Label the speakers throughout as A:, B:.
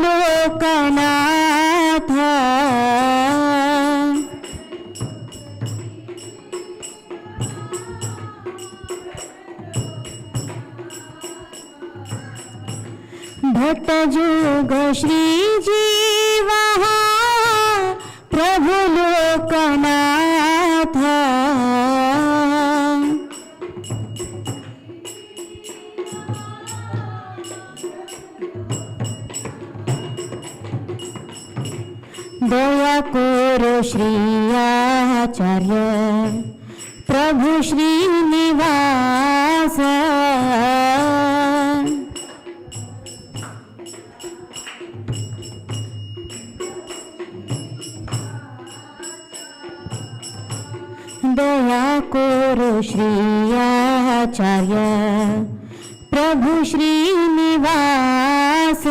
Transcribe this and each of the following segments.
A: लोकनाथ भट्ट जोग श्री जीवा प्रभु लोकनाथ दया कोरो श्री आचार्य प्रभु श्रीनिवास दया कोरो श्री आचार्य प्रभु श्रीनिवास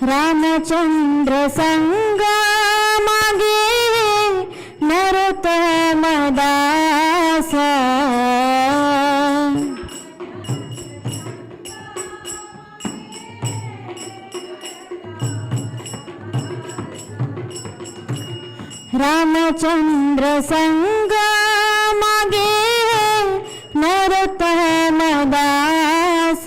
A: रामचंद्र संग मागे नरोत्तम दास रामचंद्र संग मागे नरोत्तम दास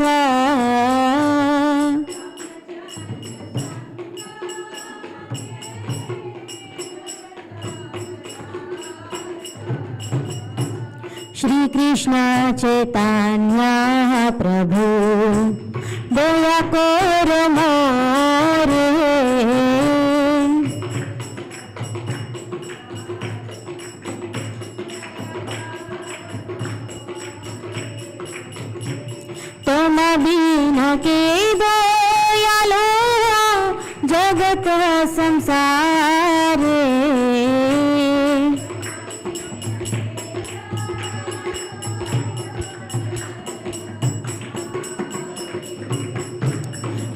A: श्री कृष्ण चैतन्य प्रभु दया कोरो मोरे तुम दीन के दयालो जगत संसार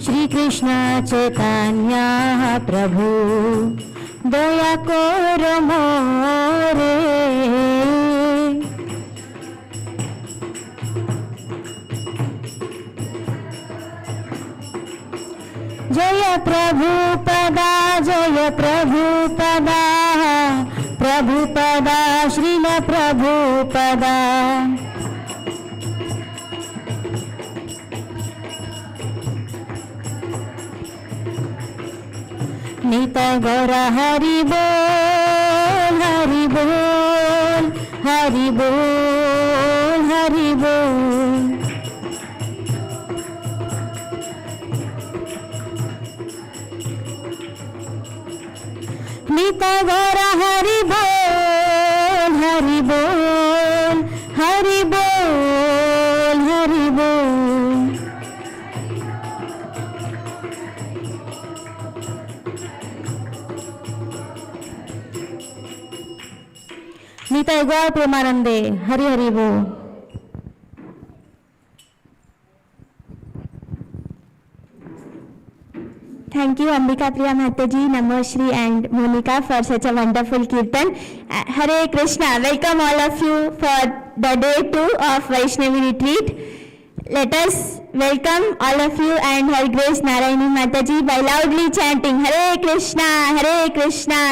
A: श्री कृष्ण चैतन्य प्रभु दया कोरो मोरे जय प्रभुपदा प्रभुपदा श्रील प्रभुपदा नित गौर हरि बोल हरि बोल हरि बोल हरि बोल नित गौर हरि बोल हरि बोल हरि बोल हरि बोल निताय गौर प्रेमानंदे हरि हरि बोल। Thank you Ambika Priya Mataji, Namoshri and Monica for such a wonderful kirtan. Hare Krishna. Welcome all of you for the day 2 of Vaishnavi retreat. Let us welcome all of you and Her Grace Narayani Mataji by loudly chanting Hare Krishna,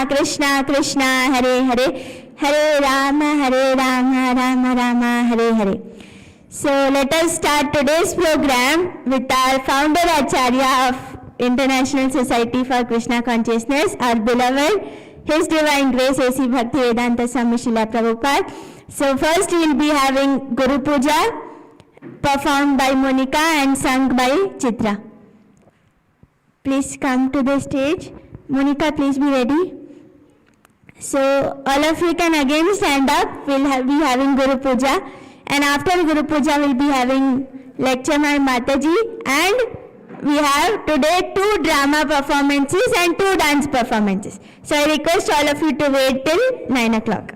A: Krishna Krishna, Hare Hare, Hare Rama, Rama Rama, Hare Hare. So let us start today's program with our founder Acharya of International Society for Krishna Consciousness, our beloved, His Divine Grace A.C. Bhakti Vedanta Swami Srila Prabhupada. So first we will be having Guru Puja performed by Monica and sung by Chitra. Please come to the stage. Monica, please be ready. So all of you can again stand up. We'll be having Guru Puja, and after Guru Puja we'll be having lecture by Mataji, and we have today 2 drama performances and 2 dance performances. So I request all of you to wait till 9 o'clock.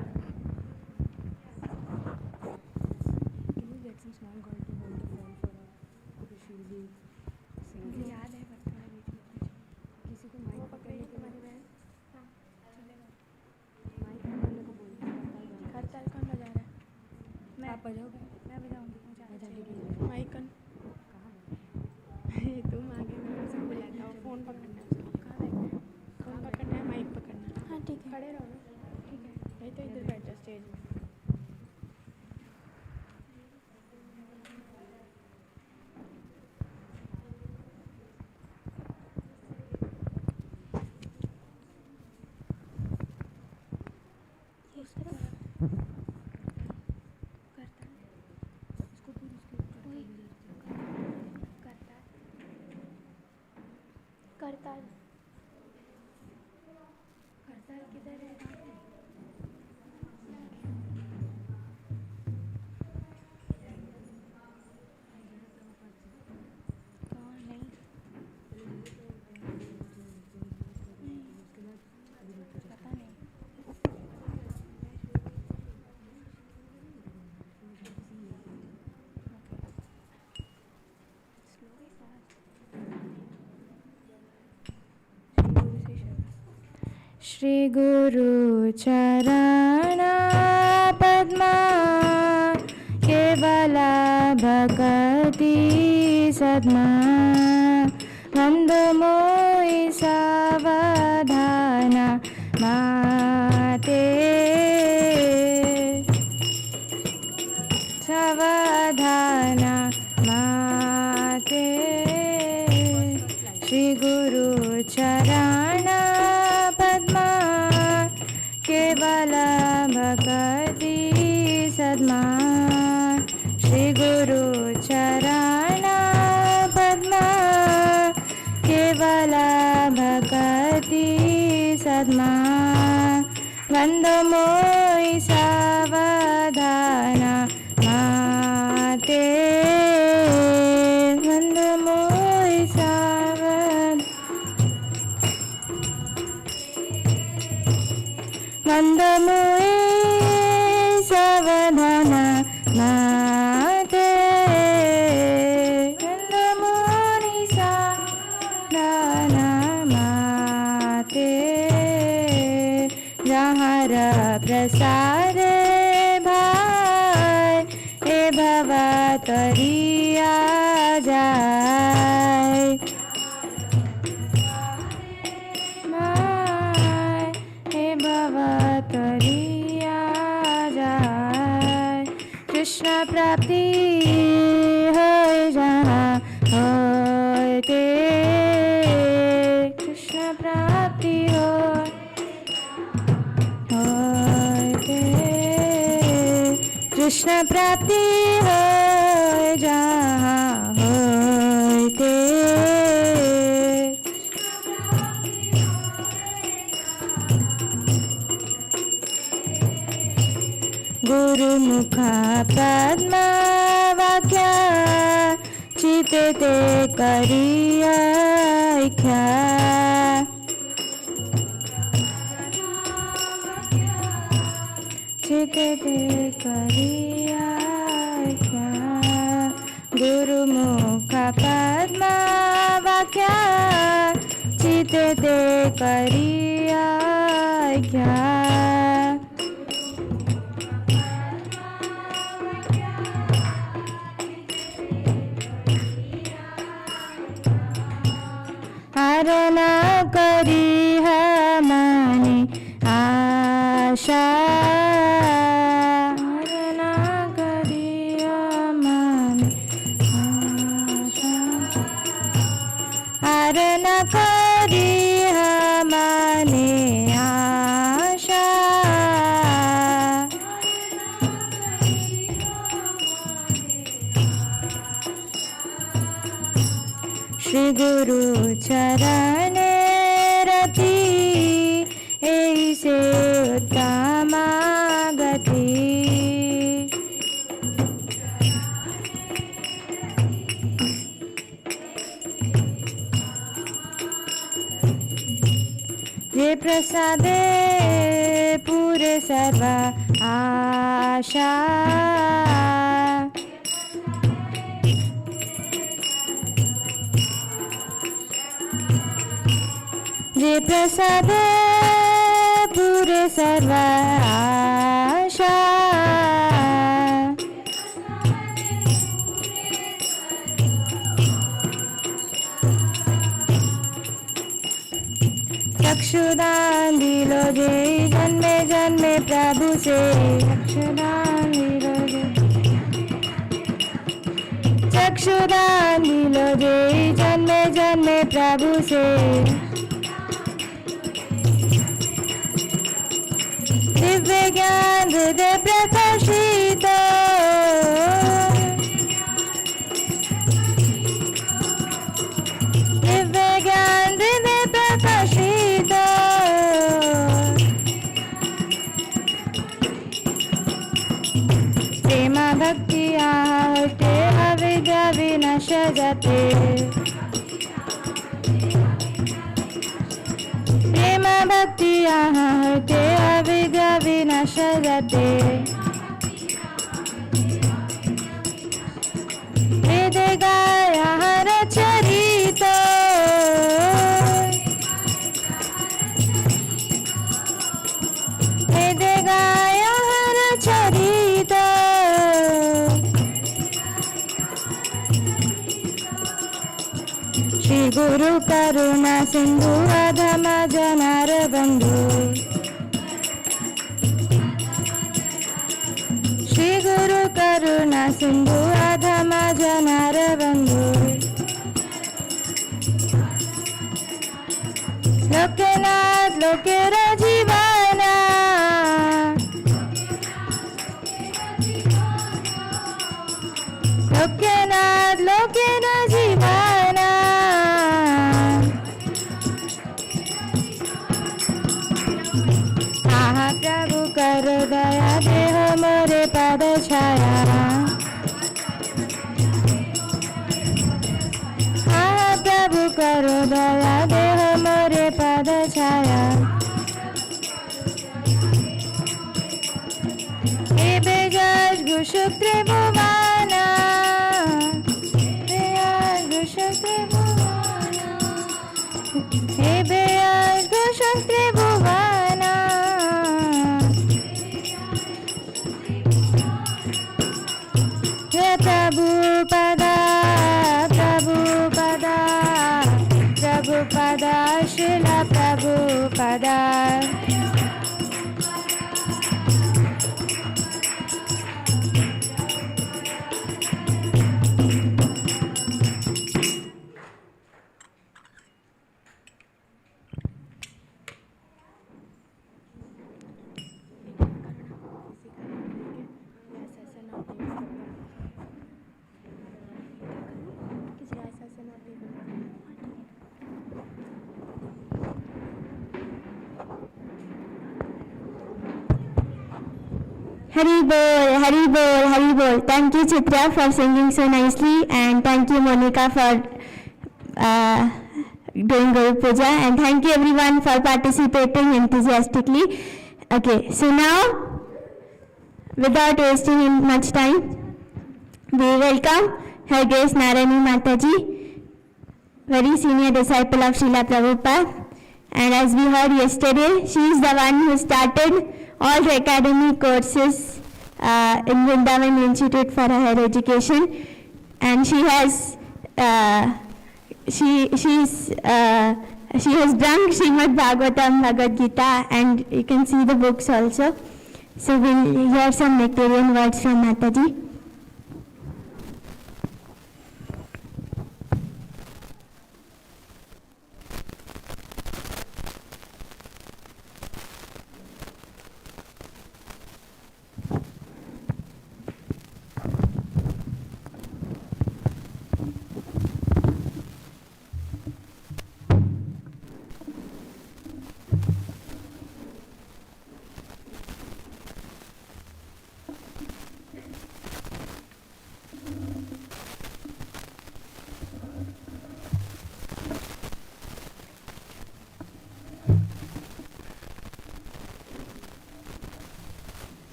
B: बजाओगे? मैं बजाऊंगी, मुझे आना चाहिए। माइकन तुम आगे मैं सब बुलाता हूँ। फ़ोन पकड़ना है उसको। कहाँ देखना है? फ़ोन पकड़ना है, माइक पकड़ना है। हाँ ठीक है, खड़े रहो ना। ठीक है, नहीं तो इधर बैठ जाओ स्टेज में। उस तरफ करता है उसको फिर उसके करता है करता किधर है? कौन? नहीं पता नहीं। Slowly fast. श्री गुरु चरण पद्मा केवल भक्ति सद्मा वंदो मोहि सावधान माते सावधान माते श्री गुरु चरण पद्मा केवल भक्ति सद्मा श्री गुरु चरण पद्मा केवल भक्ति सद्मा वंदो मोहि सावधान माते वंदो मोहि सावधान वंदो मोहि सावधान माते वंदो मोहि सावधान माते जहाँ प्रसाद भाई हे भवा तरिया जाय भाई हे भवा तरिया जाय कृष्ण प्राप्ति हो जहाँ होते कृष्ण प्राप्ति हो कृष्ण प्राप्ति हो जहाँ होते गुरुमुख पद्म वाक्य चिते ते करिया इच्छा चिते ते करिया इच्छा गुरुमुख पद्म वाक्य चिते ते करिया इच्छा हरण करी माने आशा हरण करी माने आशा हरण करी माने आशा श्री गुरु चरण रति ऐसे उत्तम गति ये प्रसादे पूरे सर्व आशा जे प्रसाद पूरे सर्व आशा चक्षुदान दिलो जे जन्मे जन्मे प्रभु से चक्षुदान दिलो जे चक्षुदान दिलो जे जन्मे जन्मे प्रभु से दिव्य ज्ञान हृदय प्रकाशित दिव्य ज्ञान हृदय प्रकाशित प्रेम भक्ति आहते अविद्या विनाश जाते प्रेम भक्ति आहते अविद्या विनाश जाते वेद गाय हर चरित वेद गाय हर चरित श्री गुरु करुणा सिंधु अधम जनार बंधु श्री गुरु करुणा सिंधु अधम जनार बंधु लोकनाथ लोकेर जीवाना लोकनाथ लोकेर जीवाना आहा प्रभु कर दया देह मोरे पद छाया आहा प्रभु करो दया देह मोरे पद छाया हे बेजस घुषुक त्रिभुवाना बेजस घुषुक त्रिभुवाना हे बेजस घुषुक त्रिभुवाना हे Prabhupada Prabhupada Prabhupada Srila Prabhupada
A: Hari Bol, Hari Bol, Hari Bol. Thank you, Chitra, for singing so nicely, and thank you, Monica, for doing Guru Puja, and thank you everyone for participating enthusiastically. Okay, so now, without wasting much time, we welcome Her Grace Narayani Mataji, very senior disciple of Srila Prabhupada, and as we heard yesterday, she is the one who started all the academic courses in Vrindavan Institute for Higher Education, and she has drunk Srimad Bhagavatam, Bhagavad Gita, and you can see the books also. So we'll hear some nectarian words from Mataji.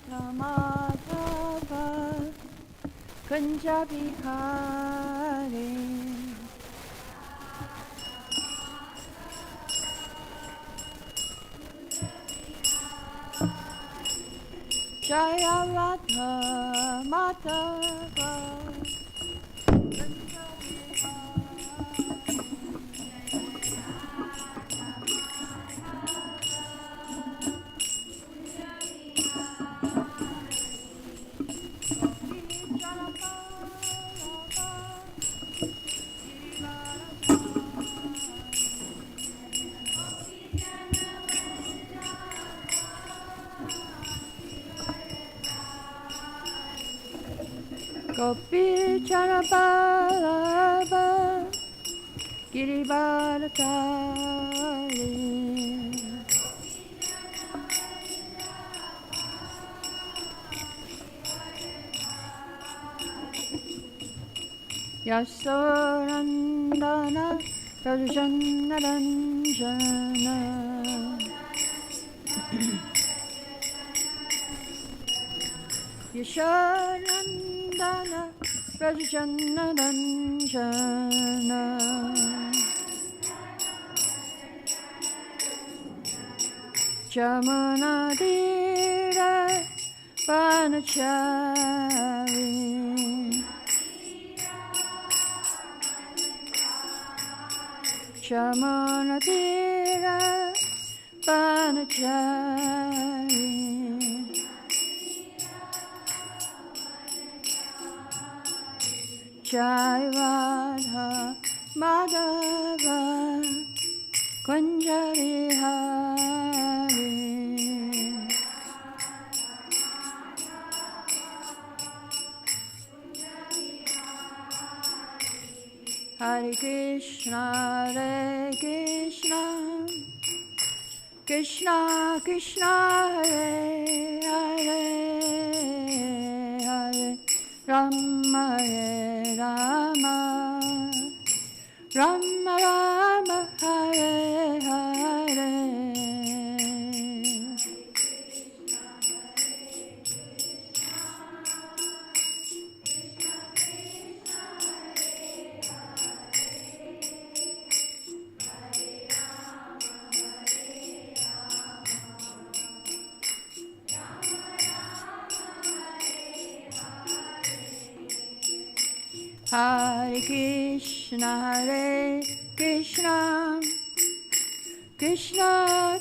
C: Madhava Kunja Bihari Jaya Radha Madhava Kunja Gopi Charabalaba Girivaratari Yasorandana Rajanaranjana Yasharandana Rajanaranjana Jamunadira Vanachari Jamunadira Vanachari Jai Radha Madhava Kunja Vihari Hare Krishna Krishna Krishna Hare Hare Hare Rama Hare Rama Rama Rama Hare Hare Hare Krishna Krishna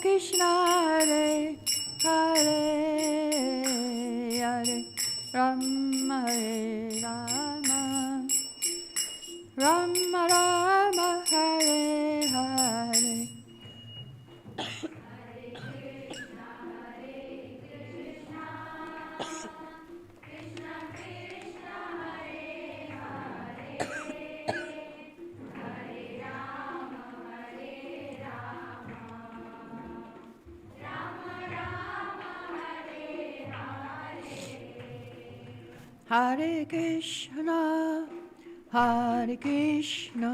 C: Krishna Hare Hare Hare Rama Hare Rama Rama Rama Hare Hare Hare Krishna,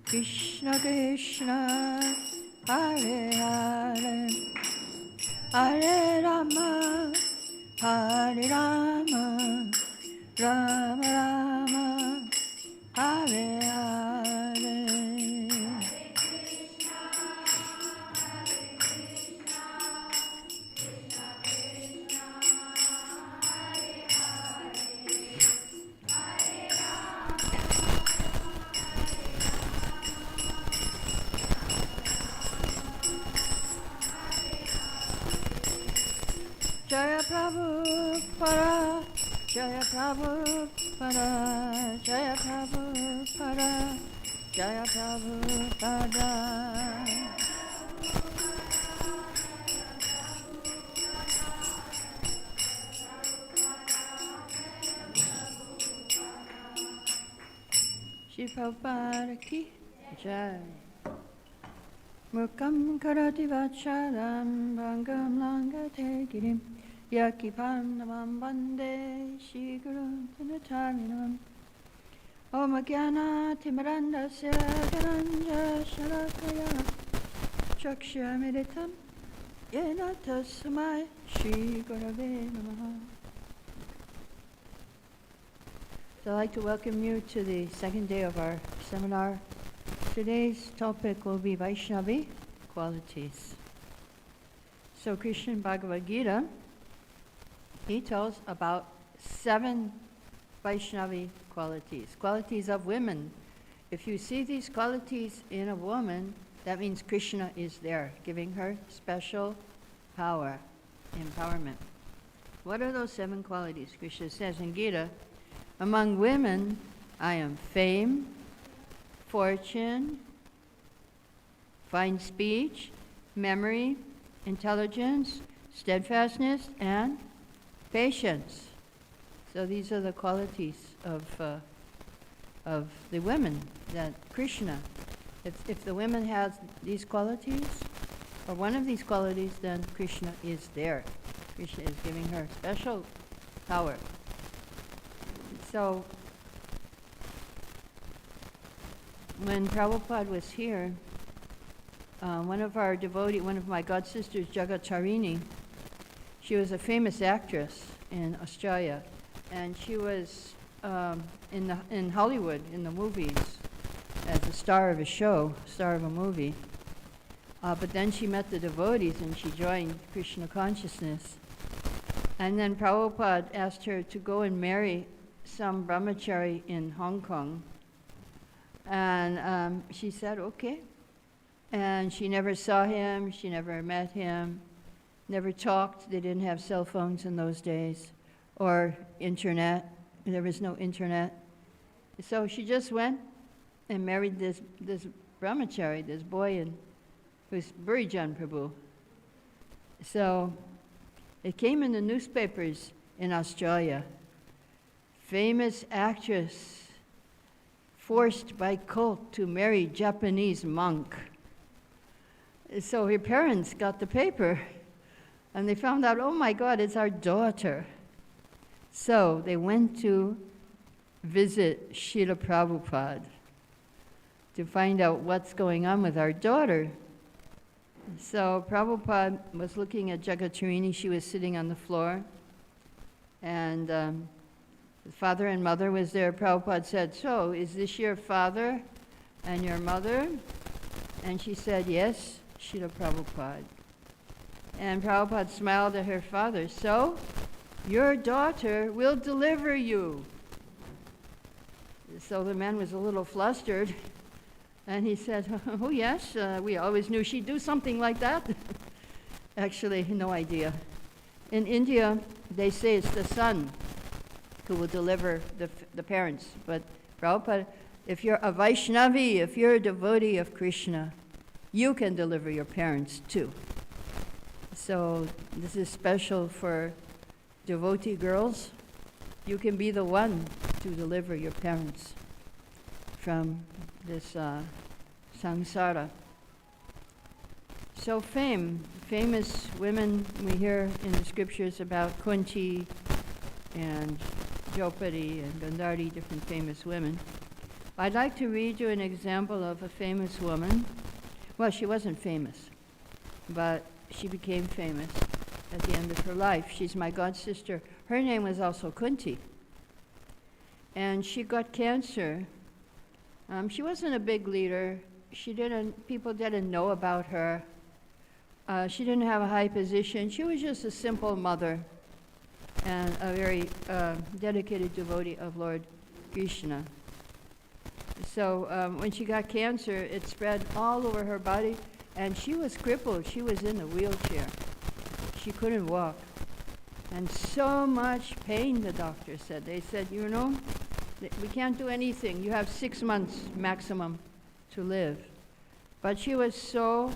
C: Krishna Krishna, Hare Hare, Hare Rama, Rama Rama, Hare Hare. Jaya Prabhupada, Jaya Prabhupada, Jaya Prabhupada, Jaya Prabhupada. Shri Prabhupada ki Jai. Mukam karati vacharam bhangam langate girim yakipanavam vande Shri Guru Dinatarinam. Om Jnana Timarandasya Dhananja Shalakaya Chakshya Meditam Yena tasmai Shri Gurave Namaha. So I'd like to welcome you to the second day of our seminar. Today's topic will be Vaishnavi qualities. So Krishna in Bhagavad Gita, he tells about 7 Vaishnavi qualities of women. If you see these qualities in a woman, that means Krishna is there, giving her special power, empowerment. What are those 7 qualities? Krishna says in Gita, among women, I am fame, fortune, fine speech, memory, intelligence, steadfastness, and patience. So these are the qualities of the women that Krishna. If the women has these qualities, or one of these qualities, then Krishna is there. Krishna is giving her special power. So when Prabhupada was here, one of my god sisters, Jagatarini, she was a famous actress in Australia, and she was in Hollywood in the movies as a star of a show, star of a movie. But then she met the devotees and she joined Krishna consciousness. And then Prabhupada asked her to go and marry some brahmachari in Hong Kong. And she said, okay. And she never saw him, she never met him, never talked. They didn't have cell phones in those days, or internet. There was no internet. So she just went and married this brahmachari, this boy, who's Burijan Prabhu. So it came in the newspapers in Australia. Famous actress forced by cult to marry Japanese monk. So her parents got the paper and they found out, oh my God, it's our daughter. So they went to visit Srila Prabhupada to find out what's going on with our daughter. So Prabhupada was looking at Jagatarini. She was sitting on the floor, and the father and mother was there. Prabhupada said, so is this your father and your mother? And she said, yes, Srila Prabhupada. And Prabhupada smiled at her father. So your daughter will deliver you. So the man was a little flustered. And he said, oh yes, we always knew she'd do something like that. Actually, no idea. In India, they say it's the son who will deliver the parents. But Prabhupada, if you're a Vaishnavi, if you're a devotee of Krishna, you can deliver your parents too. So this is special for devotee girls. You can be the one to deliver your parents from this samsara. So famous women, we hear in the scriptures about Kunti and Draupadi and Gandhari, different famous women. I'd like to read you an example of a famous woman. Well, she wasn't famous, but she became famous at the end of her life. She's my god sister. Her name was also Kunti. And she got cancer. She wasn't a big leader. People didn't know about her. She didn't have a high position. She was just a simple mother and a very dedicated devotee of Lord Krishna. So when she got cancer, it spread all over her body, and she was crippled. She was in a wheelchair. She couldn't walk. And so much pain, the doctor said. They said, you know, we can't do anything. You have 6 months maximum to live. But she was so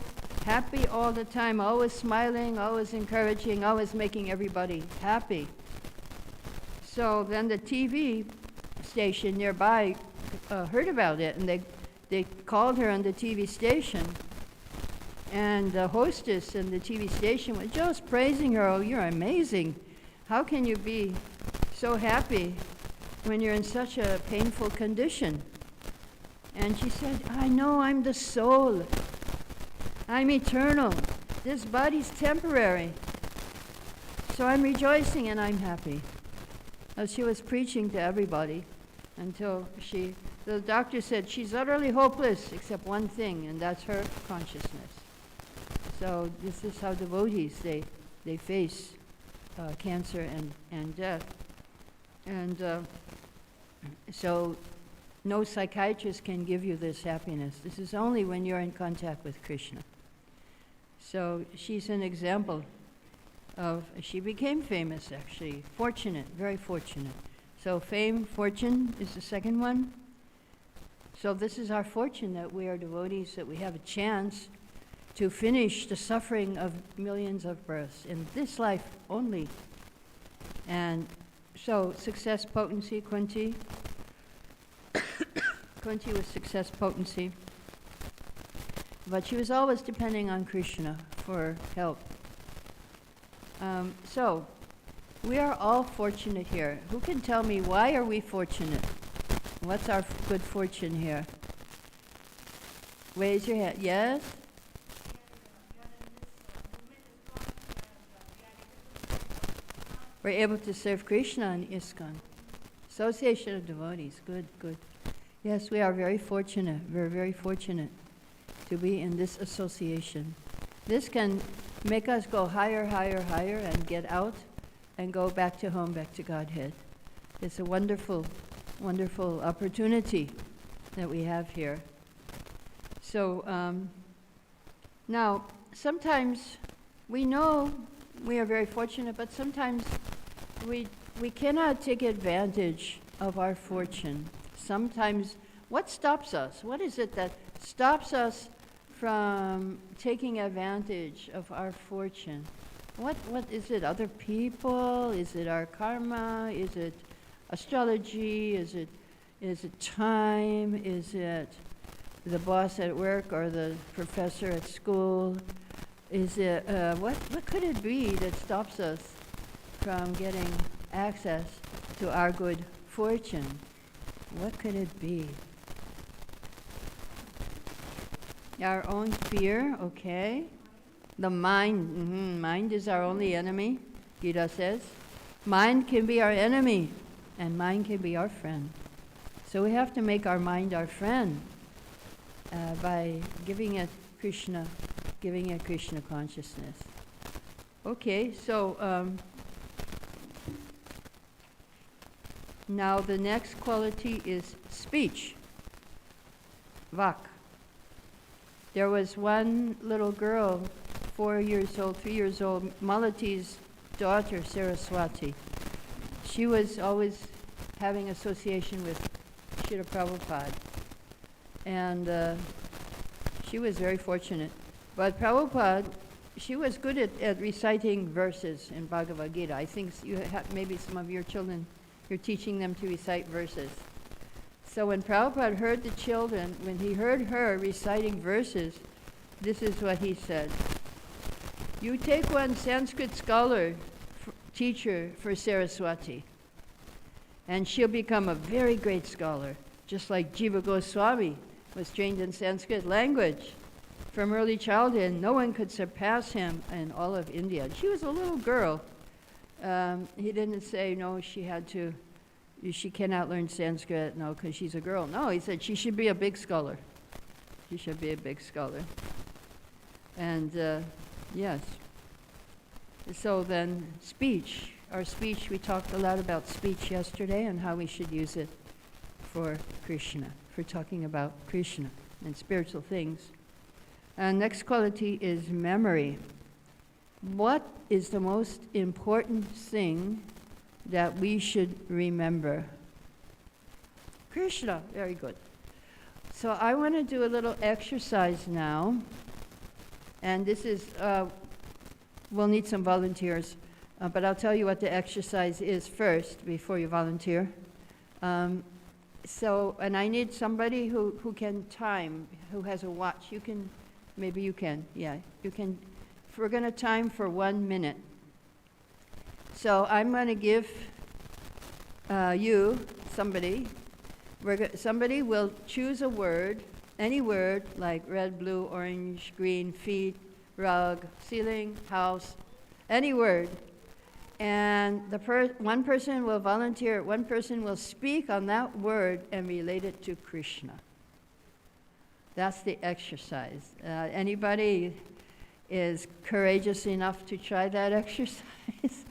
C: happy all the time, always smiling, always encouraging, always making everybody happy. So then the TV station nearby heard about it, and they called her on the TV station. And the hostess in the TV station was just praising her. Oh, you're amazing. How can you be so happy when you're in such a painful condition? And she said, I know I'm the soul. I'm eternal. This body's temporary. So I'm rejoicing and I'm happy. She was preaching to everybody until the doctor said she's utterly hopeless except one thing, and that's her consciousness. So this is how devotees, they face cancer and death. And so no psychiatrist can give you this happiness. This is only when you're in contact with Krishna. So she's an example of, she became famous actually, fortunate, very fortunate. So fame, fortune is the second one. So this is our fortune, that we are devotees, that we have a chance to finish the suffering of millions of births in this life only. And so success, potency, Kunti. Kunti was success, potency. But she was always depending on Krishna for help. So we are all fortunate here. Who can tell me, why are we fortunate? What's our good fortune here? Raise your hand. Yes? We're able to serve Krishna in ISKCON. Association of Devotees. Good, good. Yes, we are very fortunate. We're very fortunate to be in this association. This can make us go higher, higher, higher, and get out and go back to home, back to Godhead. It's a wonderful, wonderful opportunity that we have here. So now, sometimes we know we are very fortunate, but sometimes we cannot take advantage of our fortune. Sometimes, what stops us? What is it that stops us from taking advantage of our fortune? What is it? Other people? Is it our karma? Is it astrology? Is it time? Is it the boss at work or the professor at school? Is it what could it be that stops us from getting access to our good fortune? What could it be? Our own fear, okay. The mind, mind is our only enemy, Gita says. Mind can be our enemy, and mind can be our friend. So we have to make our mind our friend by giving it Krishna consciousness. Okay, so now the next quality is speech, vak. There was one little girl, 4 years old, 3 years old, Malati's daughter, Saraswati. She was always having association with Srila Prabhupada. And she was very fortunate. But Prabhupada, she was good at reciting verses in Bhagavad Gita. I think you have, maybe some of your children, you're teaching them to recite verses. So when Prabhupada heard the children, when he heard her reciting verses, this is what he said. You take one Sanskrit scholar, teacher for Saraswati, and she'll become a very great scholar, just like Jiva Goswami was trained in Sanskrit language. From early childhood, no one could surpass him in all of India. She was a little girl. He didn't say, no, she cannot learn Sanskrit, no, because she's a girl. No, he said she should be a big scholar. She should be a big scholar. And yes. So then speech, our speech, we talked a lot about speech yesterday and how we should use it for Krishna, for talking about Krishna and spiritual things. And next quality is memory. What is the most important thing that we should remember? Krishna, very good. So I want to do a little exercise now. And this is, we'll need some volunteers, but I'll tell you what the exercise is first before you volunteer. And I need somebody who can time, who has a watch. You can, maybe you can, yeah. You can, we're going to time for 1 minute. So I'm going to give you, somebody will choose a word, any word like red, blue, orange, green, feet, rug, ceiling, house, any word. And one person will volunteer, one person will speak on that word and relate it to Krishna. That's the exercise. Anybody is courageous enough to try that exercise?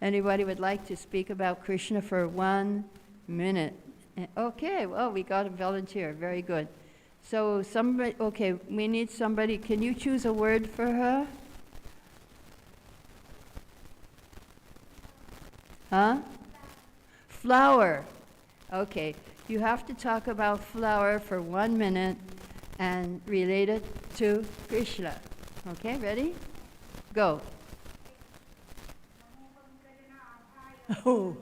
C: Anybody would like to speak about Krishna for 1 minute? Okay, well, we got a volunteer. Very good. So somebody, okay, we need somebody. Can you choose a word for her? Huh? Flower. Okay, you have to talk about flower for 1 minute and relate it to Krishna. Okay, ready? Go. Oh.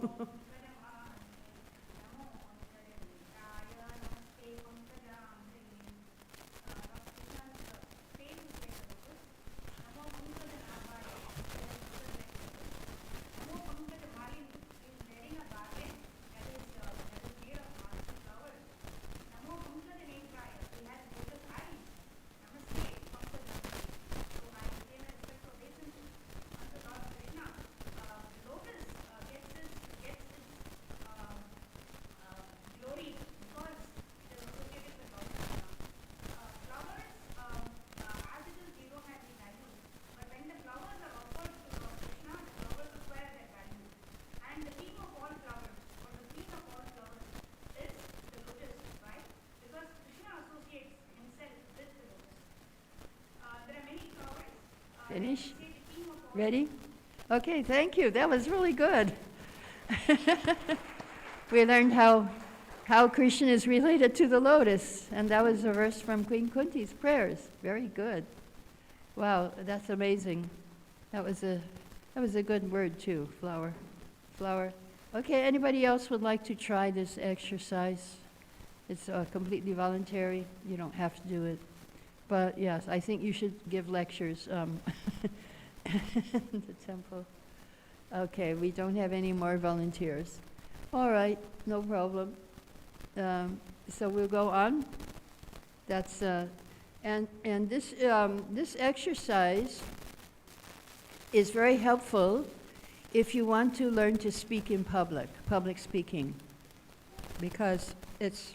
C: Finish? Ready? Okay, thank you. That was really good. We learned how Krishna is related to the lotus, and that was a verse from Queen Kunti's prayers. Very good. Wow, that's amazing. That was a good word too, flower. Flower. Okay, anybody else would like to try this exercise? It's completely voluntary. You don't have to do it. But yes, I think you should give lectures in the temple. Okay, we don't have any more volunteers. All right, no problem. So we'll go on. That's and this exercise is very helpful if you want to learn to speak in public speaking, because it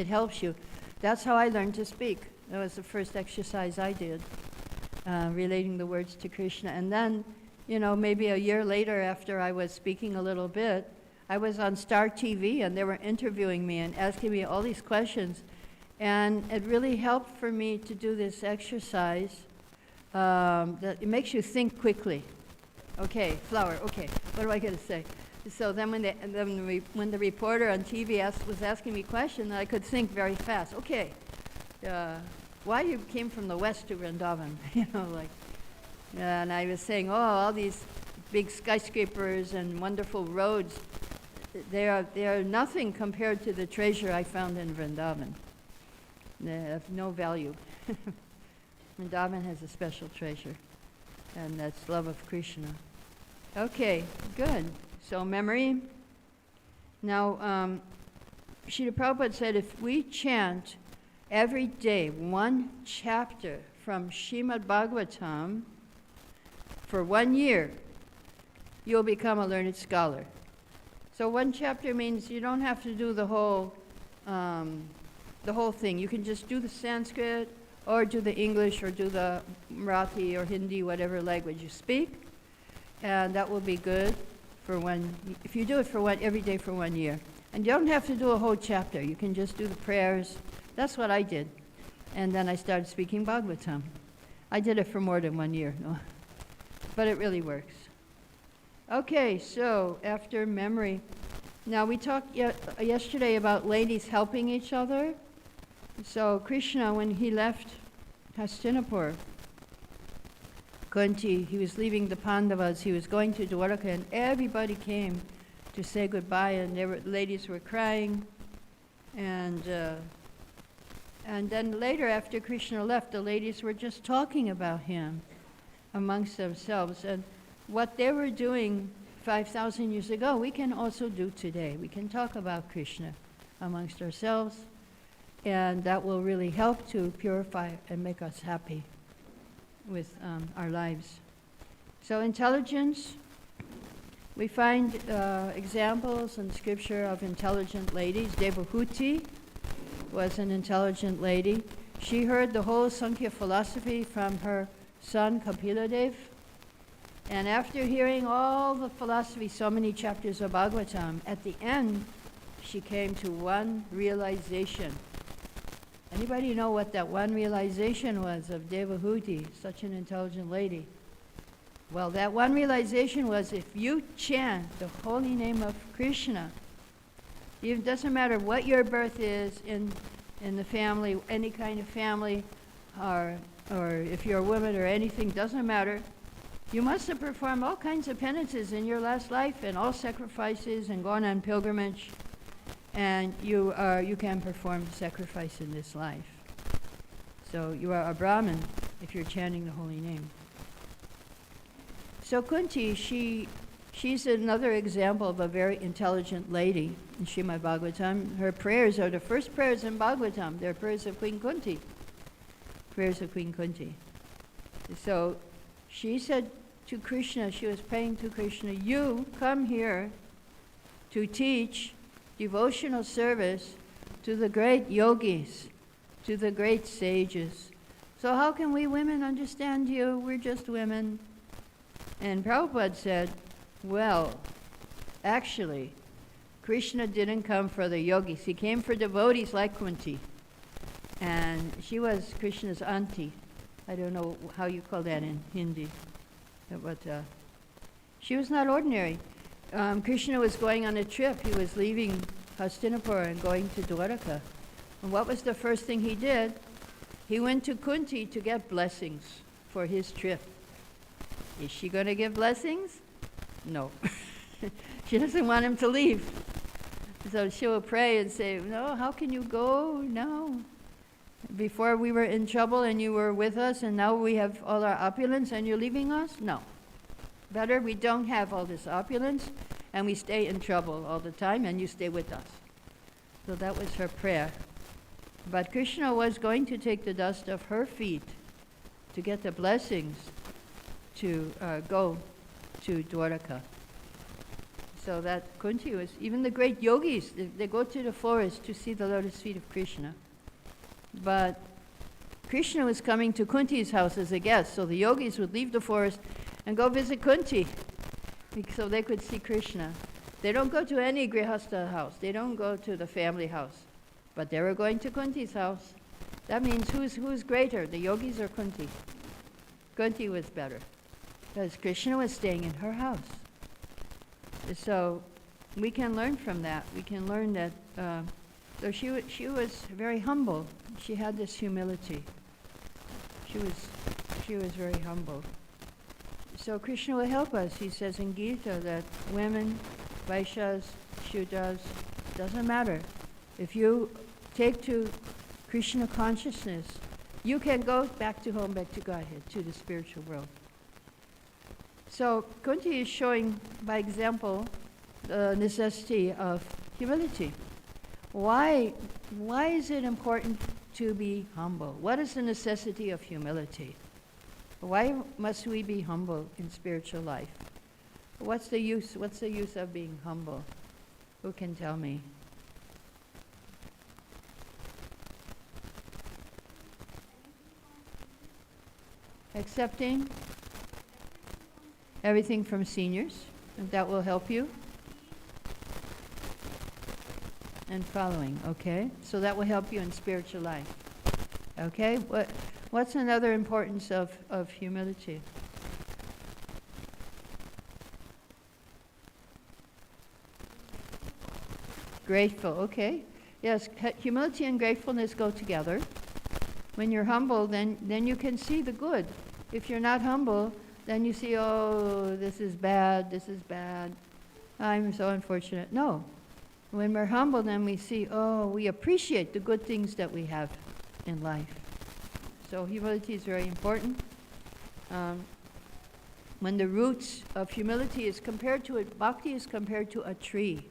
C: helps you. That's how I learned to speak. That was the first exercise I did, relating the words to Krishna. And then, maybe a year later, after I was speaking a little bit, I was on Star TV, and they were interviewing me and asking me all these questions. And it really helped for me to do this exercise. That it makes you think quickly. Okay, flower. Okay, what am I going to say? So then when the reporter on TV was asking me questions, I could think very fast. Okay. Why you came from the west to Vrindavan, and I was saying, all these big skyscrapers and wonderful roads, they are nothing compared to the treasure I found in Vrindavan. They have no value. Vrindavan has a special treasure, and that's love of Krishna. Okay, good. So memory. Now, Srila Prabhupada said if we chant every day 1 chapter from Srimad Bhagavatam for 1 year, you'll become a learned scholar. So 1 chapter means you don't have to do the whole thing. You can just do the Sanskrit, or do the English, or do the Marathi or Hindi, whatever language you speak, and that will be good for if you do it every day for 1 year. And you don't have to do a whole chapter. You can just do the prayers. That's what I did. And then I started speaking Bhagavatam. I did it for more than 1 year, no? But it really works. Okay, so after memory. Now we talked yesterday about ladies helping each other. So Krishna, when he left Hastinapur, Kunti, he was leaving the Pandavas, he was going to Dwarka, and everybody came to say goodbye, and ladies were crying. And then later, after Krishna left, the ladies were just talking about him amongst themselves. And what they were doing 5,000 years ago, we can also do today. We can talk about Krishna amongst ourselves, and that will really help to purify and make us happy. with our lives. So intelligence, we find examples in scripture of intelligent ladies. Devahuti was an intelligent lady. She heard the whole Sankhya philosophy from her son Kapiladev. And after hearing all the philosophy, so many chapters of Bhagavatam, at the end, she came to one realization. Anybody know what that one realization was of Devahuti, such an intelligent lady? Well, that one realization was if you chant the holy name of Krishna, it doesn't matter what your birth is in the family, any kind of family, or if you're a woman or anything, doesn't matter. You must have performed all kinds of penances in your last life and all sacrifices and gone on pilgrimage, and you can perform sacrifice in this life. So you are a Brahmin if you're chanting the holy name. So Kunti, she's another example of a very intelligent lady in Srimad Bhagavatam. Her prayers are the first prayers in Bhagavatam. They're prayers of Queen Kunti. Prayers of Queen Kunti. So she said to Krishna, she was praying to Krishna, you come here to teach devotional service to the great yogis, to the great sages. So how can we women understand you? We're just women. And Prabhupada said, well, actually, Krishna didn't come for the yogis. He came for devotees like Kunti. And she was Krishna's auntie. I don't know how you call that in Hindi. But she was not ordinary. Krishna was going on a trip. He was leaving Hastinapur and going to Dwaraka. And what was the first thing he did? He went to Kunti to get blessings for his trip. Is she going to give blessings? No. She doesn't want him to leave. So she will pray and say, no, how can you go? No. Before we were in trouble and you were with us, and now we have all our opulence and you're leaving us? No. Better we don't have all this opulence and we stay in trouble all the time and you stay with us. So that was her prayer. But Krishna was going to take the dust of her feet to get the blessings to go to Dwaraka. So that Kunti was, even the great yogis, they go to the forest to see the lotus feet of Krishna. But Krishna was coming to Kunti's house as a guest, so the yogis would leave the forest and go visit Kunti so they could see Krishna. They don't go to any grihastha house. They don't go to the family house. But they were going to Kunti's house. That means who's greater, the yogis or Kunti? Kunti was better, because Krishna was staying in her house. So we can learn from that. We can learn that so she was very humble. She had this humility. She was very humble. So Krishna will help us. He says in Gita that women, Vaishyas, Shudras, doesn't matter. If you take to Krishna consciousness, you can go back to home, back to Godhead, to the spiritual world. So Kunti is showing by example the necessity of humility. Why is it important to be humble? What is the necessity of humility? Why must we be humble in spiritual life? What's the use of being humble? Who can tell me? Accepting everything from seniors, and that will help you. And following, okay? So that will help you in spiritual life. Okay? What's another importance of humility? Grateful, okay. Yes, humility and gratefulness go together. When you're humble, then you can see the good. If you're not humble, then you see, oh, this is bad, I'm so unfortunate. No. When we're humble, then we see, oh, we appreciate the good things that we have in life. So humility is very important. When the roots of humility is compared to it, Bhakti is compared to a tree.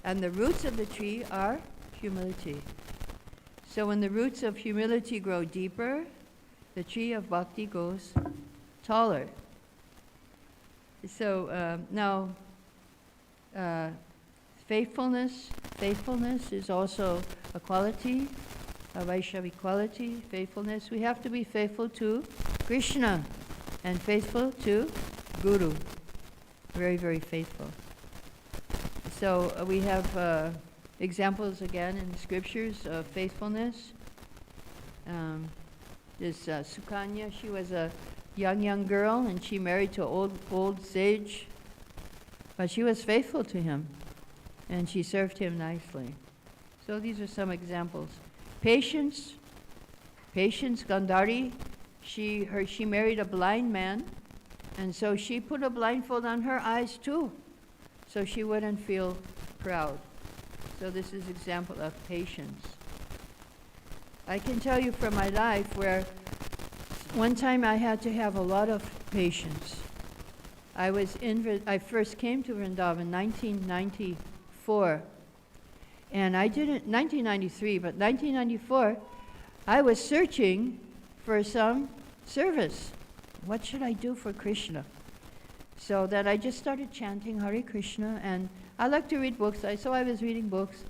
C: And the roots of the tree are humility. So when the roots of humility grow deeper, the tree of bhakti grows taller. So now, faithfulness is also a quality, a Vaishnavi quality, faithfulness. We have to be faithful to Krishna and faithful to Guru. Very, very faithful. So we have examples again in the scriptures of faithfulness. This Sukanya, she was a young girl and she married to an old sage, but she was faithful to him and she served him nicely. So these are some examples. Patience, Gandhari, she married a blind man, and so she put a blindfold on her eyes too, so she wouldn't feel proud. So this is example of patience. I can tell you from my life where one time I had to have a lot of patience. I first came to Vrindavan in 1994, and I didn't, 1993, but 1994, I was searching for some service. What should I do for Krishna? So then I just started chanting Hare Krishna, and I like to read books, so I was reading books.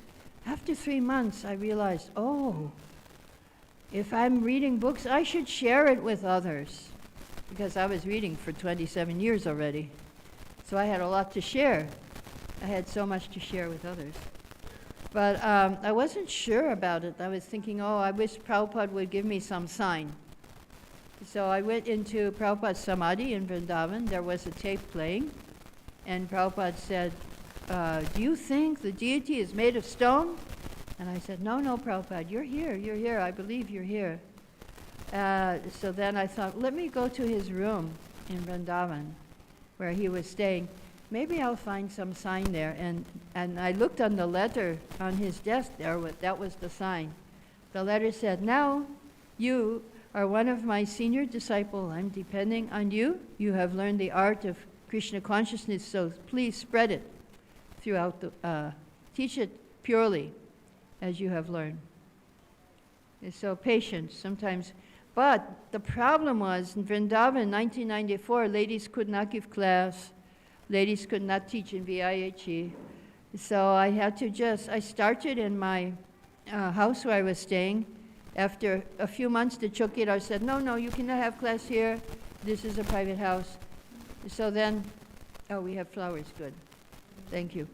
C: After 3 months, I realized, oh, if I'm reading books, I should share it with others, because I was reading for 27 years already. So I had a lot to share. I had so much to share with others. But I wasn't sure about it. I was thinking, oh, I wish Prabhupada would give me some sign. So I went into Prabhupada's Samadhi in Vrindavan. There was a tape playing, and Prabhupada said, do you think the deity is made of stone? And I said, no, Prabhupada, you're here, I believe you're here. So then I thought, let me go to his room in Vrindavan, where he was staying. Maybe I'll find some sign there. And I looked on the letter on his desk there, that was the sign. The letter said, now you are one of my senior disciples. I'm depending on you. You have learned the art of Krishna consciousness, so please spread it throughout teach it purely as you have learned. And so patience sometimes. But the problem was in Vrindavan in 1994, ladies could not give class. Ladies could not teach in VIHE. So I had to I started in my house where I was staying. After a few months, the Chokidar said, no, you cannot have class here. This is a private house. So then, oh, we have flowers, good. Thank you.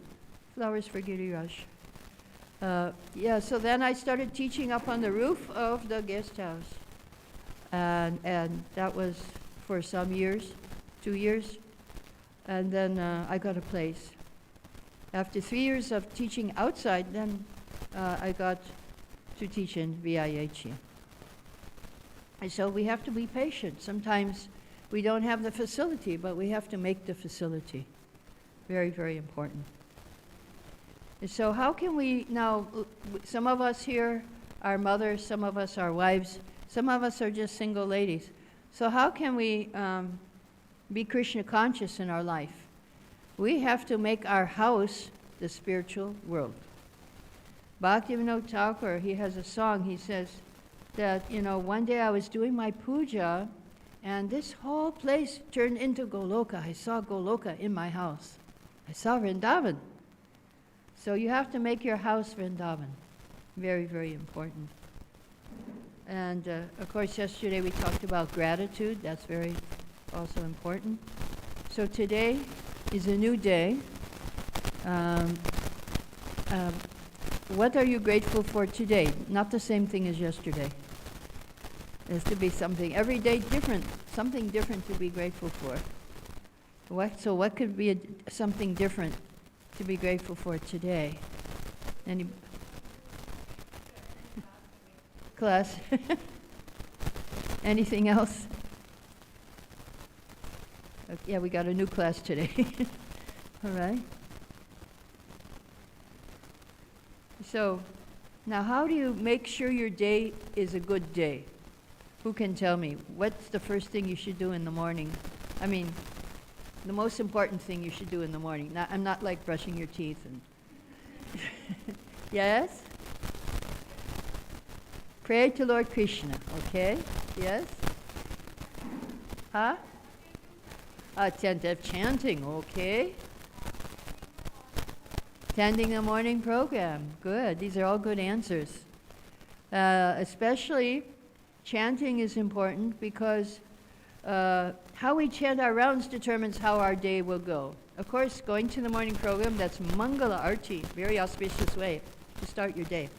C: Flowers for Giriraj. So then I started teaching up on the roof of the guest house. And that was for some years, 2 years. And then I got a place. After 3 years of teaching outside, then I got to teach in VIHE. And so we have to be patient. Sometimes we don't have the facility, but we have to make the facility. Very, very important. And so how can we now, some of us here are mothers, some of us are wives, some of us are just single ladies. So how can we be Krishna conscious in our life? We have to make our house the spiritual world. Bhaktivinoda Thakur, he has a song, he says that, one day I was doing my puja and this whole place turned into Goloka. I saw Goloka in my house. I saw Vrindavan. So you have to make your house Vrindavan. Very, very important. And of course, yesterday we talked about gratitude. That's very also important. So today is a new day. What are you grateful for today? Not the same thing as yesterday. It has to be something every day different, something different to be grateful for. What could be something different to be grateful for today? Any class? Anything else? Yeah, we got a new class today. All right. So, now how do you make sure your day is a good day? Who can tell me? What's the first thing you should do in the morning? I mean, the most important thing you should do in the morning. I'm not like brushing your teeth and yes? Pray to Lord Krishna, okay? Yes? Huh? Attentive chanting, okay. Attending the morning program, good. These are all good answers. Especially chanting is important because how we chant our rounds determines how our day will go. Of course, going to the morning program, that's Mangala Arti, very auspicious way to start your day.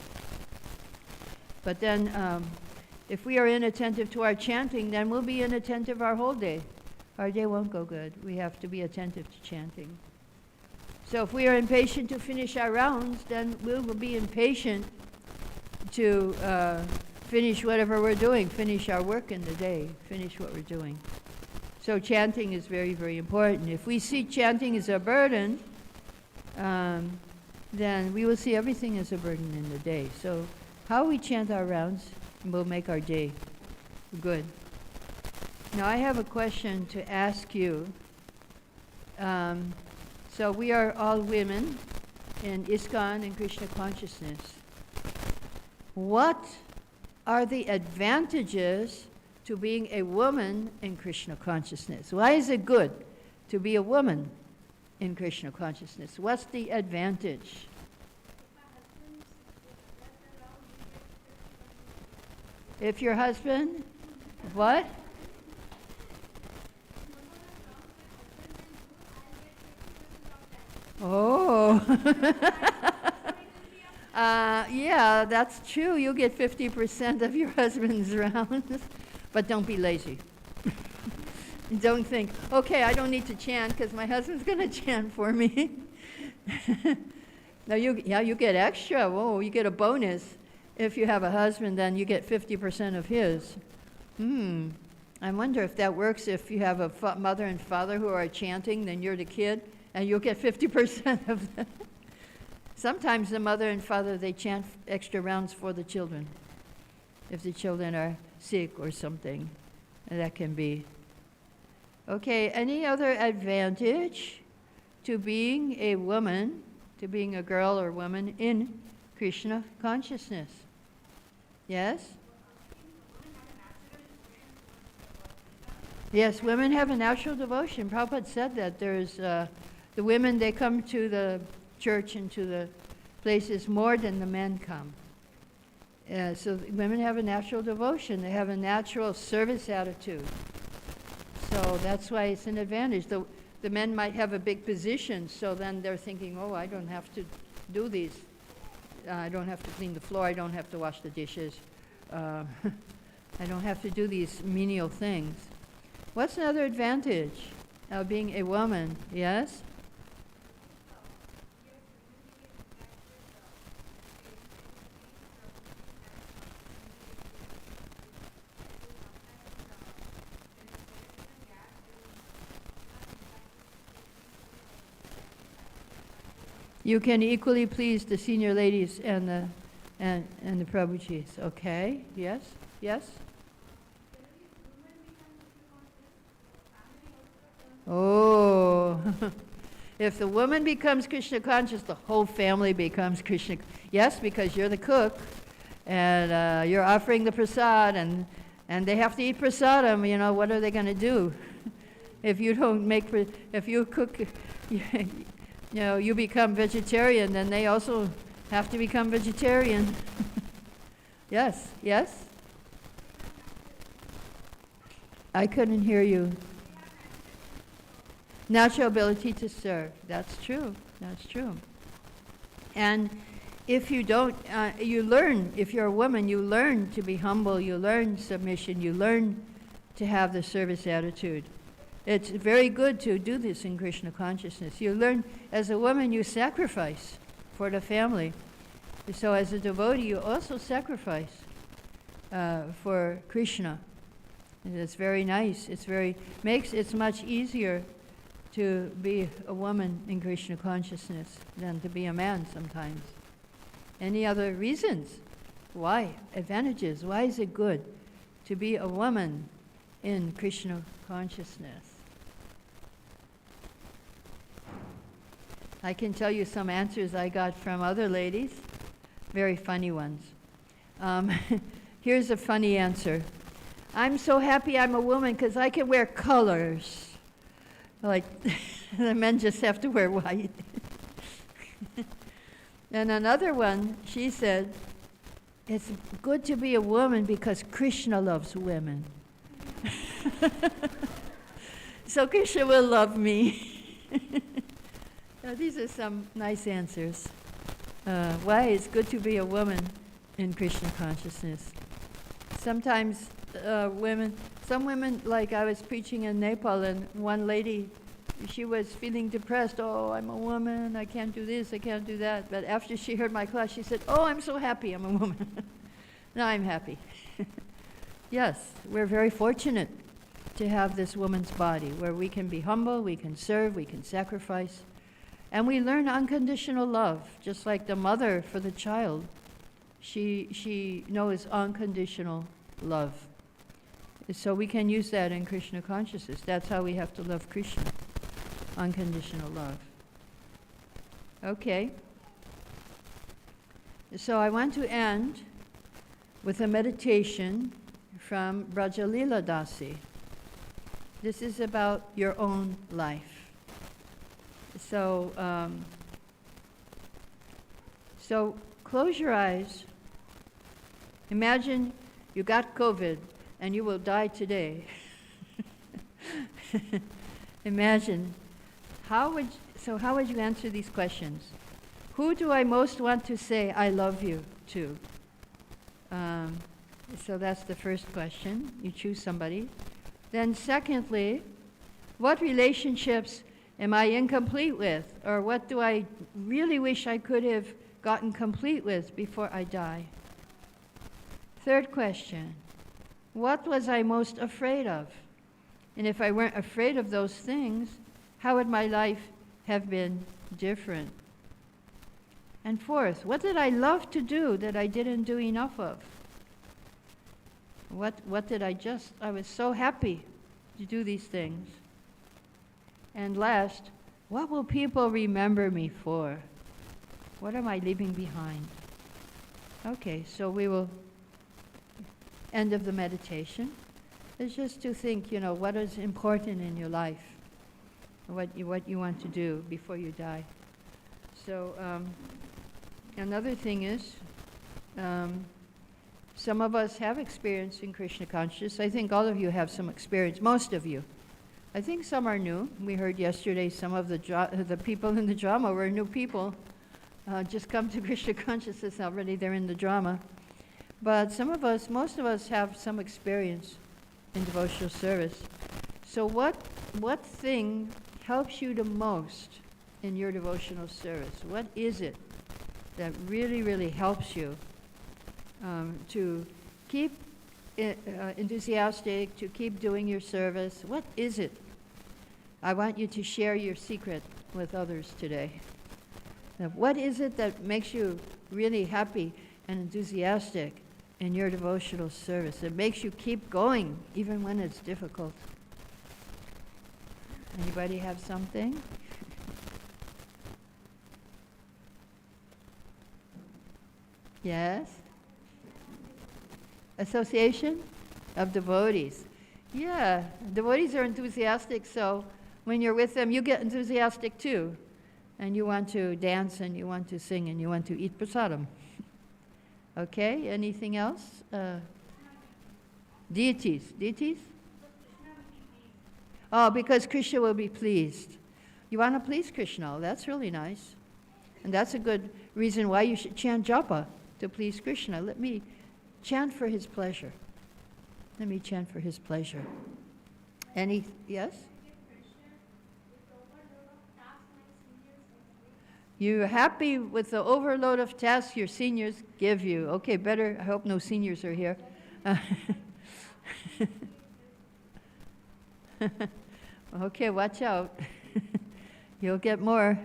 C: But then if we are inattentive to our chanting, then we'll be inattentive our whole day. Our day won't go good. We have to be attentive to chanting. So if we are impatient to finish our rounds, then we will be impatient to finish whatever we're doing, finish our work in the day, finish what we're doing. So chanting is very, very important. If we see chanting as a burden, then we will see everything as a burden in the day. So how we chant our rounds will make our day good. Now I have a question to ask you. So we are all women in ISKCON and Krishna consciousness. What are the advantages to being a woman in Krishna consciousness? Why is it good to be a woman in Krishna consciousness? What's the advantage? If your husband, what? Oh. Yeah, that's true. You get 50% of your husband's rounds, but don't be lazy. Don't think, okay, I don't need to chant because my husband's going to chant for me. No, you get extra. Whoa, you get a bonus. If you have a husband, then you get 50% of his. I wonder if that works if you have a mother and father who are chanting, then you're the kid, and you'll get 50% of them. Sometimes the mother and father, they chant extra rounds for the children. If the children are sick or something, that can be. Okay, any other advantage to being a woman, to being a girl or woman in Krishna consciousness? Yes? Yes, women have a natural devotion. Prabhupada said that there's the women, they come to the church and to the places more than the men come. So women have a natural devotion. They have a natural service attitude. So that's why it's an advantage. The men might have a big position, so then they're thinking, oh, I don't have to do these. I don't have to clean the floor. I don't have to wash the dishes. I don't have to do these menial things. What's another advantage of being a woman? Yes? You can equally please the senior ladies and the Prabhujis. Okay? Yes? Yes? Oh. If the woman becomes Krishna conscious, the whole family becomes Krishna. Yes, because you're the cook, and you're offering the prasad, and they have to eat prasadam. You know, what are they going to do if you don't make? If you cook, you know, you become vegetarian, then they also have to become vegetarian. Yes, yes? I couldn't hear you. Natural ability to serve. That's true. That's true. And if you don't, you learn, if you're a woman, you learn to be humble, you learn submission, you learn to have the service attitude. It's very good to do this in Krishna consciousness. You learn, as a woman, you sacrifice for the family. So as a devotee, you also sacrifice for Krishna. And it's very nice. It's much easier to be a woman in Krishna consciousness than to be a man sometimes. Any other reasons? Why? Advantages. Why is it good to be a woman in Krishna consciousness? I can tell you some answers I got from other ladies, very funny ones. Here's a funny answer. I'm so happy I'm a woman because I can wear colors. Like, the men just have to wear white. And another one, she said, it's good to be a woman because Krishna loves women. So Krishna will love me. Now, these are some nice answers. Why it's good to be a woman in Krishna consciousness. Sometimes some women, like I was preaching in Nepal, and one lady, she was feeling depressed. Oh, I'm a woman, I can't do this, I can't do that. But after she heard my class, she said, oh, I'm so happy I'm a woman. Now I'm happy. Yes, we're very fortunate to have this woman's body where we can be humble, we can serve, we can sacrifice. And we learn unconditional love, just like the mother for the child. She knows unconditional love. So we can use that in Krishna consciousness. That's how we have to love Krishna. Unconditional love. Okay. So I want to end with a meditation from Brajalila Dasi. This is about your own life. So close your eyes. Imagine you got COVID and you will die today. Imagine. How would you answer these questions? Who do I most want to say I love you to? So that's the first question. You choose somebody. Then secondly, what relationships am I incomplete with? Or what do I really wish I could have gotten complete with before I die? Third question, what was I most afraid of? And if I weren't afraid of those things, how would my life have been different? And fourth, what did I love to do that I didn't do enough of? What did I was so happy to do these things. And last, what will people remember me for? What am I leaving behind? Okay, so we will, end of the meditation, is just to think, what is important in your life, what you want to do before you die. So another thing is, some of us have experience in Krishna consciousness. I think all of you have some experience, most of you. I think some are new. We heard yesterday some of the people in the drama were new people. Just come to Krishna consciousness already, they're in the drama. But most of us have some experience in devotional service. So what thing helps you the most in your devotional service? What is it that really, really helps you to keep enthusiastic, to keep doing your service? What is it? I want you to share your secret with others today. Now, what is it that makes you really happy and enthusiastic in your devotional service? It makes you keep going even when it's difficult. Anybody have something? Yes? Association of devotees. Yeah, devotees are enthusiastic, so when you're with them, you get enthusiastic too. And you want to dance, and you want to sing, and you want to eat prasadam. Okay, anything else? Deities. Deities? Oh, because Krishna will be pleased. You want to please Krishna. That's really nice. And that's a good reason why you should chant japa, to please Krishna. Let me chant for his pleasure. Let me chant for his pleasure. Yes? You're happy with the overload of tasks your seniors give you. Okay, better. I hope no seniors are here. Okay, watch out. You'll get more.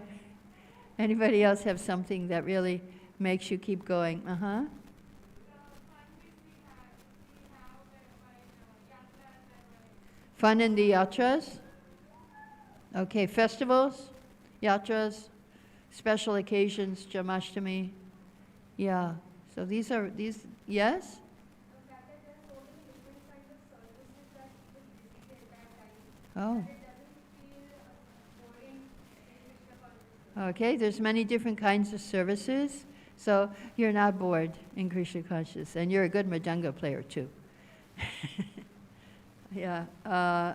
C: Anybody else have something that really makes you keep going? Uh-huh. Fun in the yatras? Okay, festivals, yatras, special occasions, Jamashtami. Yeah, so these, yes? Oh. Okay, there's many different kinds of services, so you're not bored in Krishna consciousness, and you're a good mridanga player too. Yeah.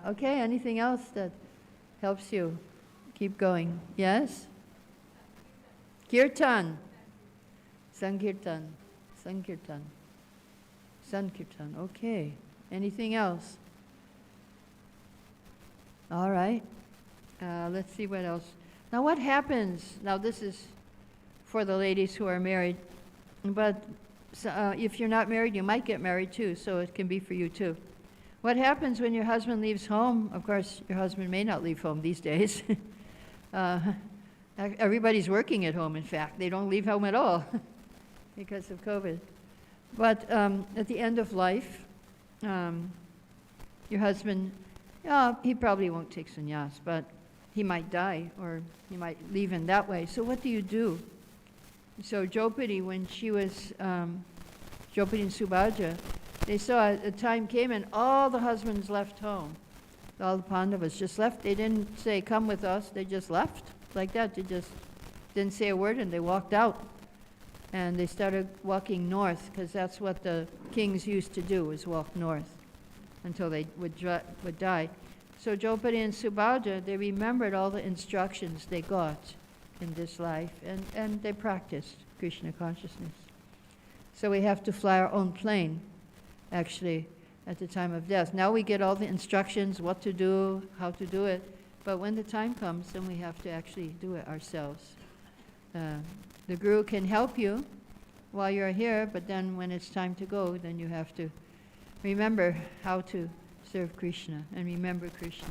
C: Okay, anything else that helps you keep going? Yes? Kirtan. Sankirtan. Sankirtan. Sankirtan. Okay. Anything else? All right. Let's see what else. Now what happens, now this is for the ladies who are married, but if you're not married, you might get married too, so it can be for you too. What happens when your husband leaves home? Of course, your husband may not leave home these days. Everybody's working at home, in fact. They don't leave home at all because of COVID. But at the end of life, your husband, he probably won't take sannyas, but he might die or he might leave in that way. So what do you do? So Draupadi, when she was, Draupadi and Subhaja, they saw a time came and all the husbands left home. All the Pandavas just left. They didn't say, come with us. They just left like that. They just didn't say a word and they walked out. And they started walking north because that's what the kings used to do, was walk north until they would die. So Draupadi and Subhaja, they remembered all the instructions they got in this life, and they practiced Krishna consciousness. So we have to fly our own plane, actually, at the time of death. Now we get all the instructions, what to do, how to do it, but when the time comes, then we have to actually do it ourselves. The Guru can help you while you're here, but then when it's time to go, then you have to remember how to serve Krishna and remember Krishna.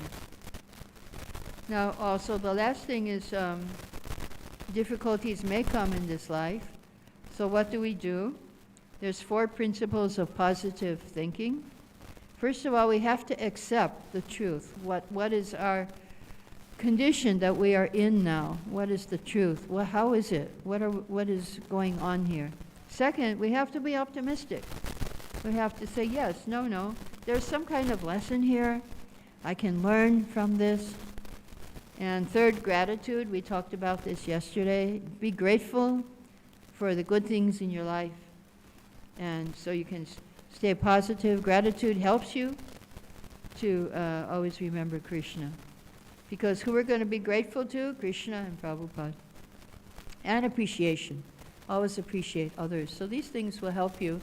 C: Now also the last thing is difficulties may come in this life. So what do? There's 4 principles of positive thinking. First of all, we have to accept the truth. What is our condition that we are in now? What is the truth? Well, how is it? What is going on here? Second, we have to be optimistic. We have to say, yes, no, there's some kind of lesson here. I can learn from this. And third, gratitude. We talked about this yesterday. Be grateful for the good things in your life. And so you can stay positive. Gratitude helps you to always remember Krishna. Because who we're going to be grateful to? Krishna and Prabhupada. And appreciation. Always appreciate others. So these things will help you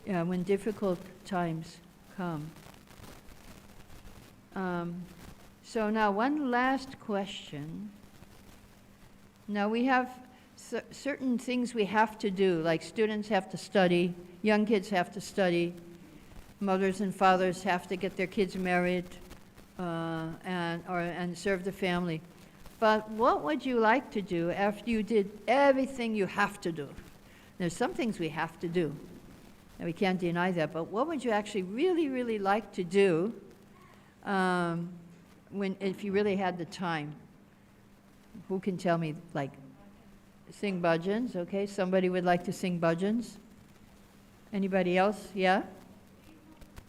C: when difficult times come. So now one last question. Now we have certain things we have to do, like students have to study, young kids have to study, mothers and fathers have to get their kids married and serve the family. But what would you like to do after you did everything you have to do? There's some things we have to do, and we can't deny that, but what would you actually really, really like to do if you really had the time? Who can tell me, like, sing bhajans? Okay, somebody would like to sing bhajans. Anybody else? Yeah?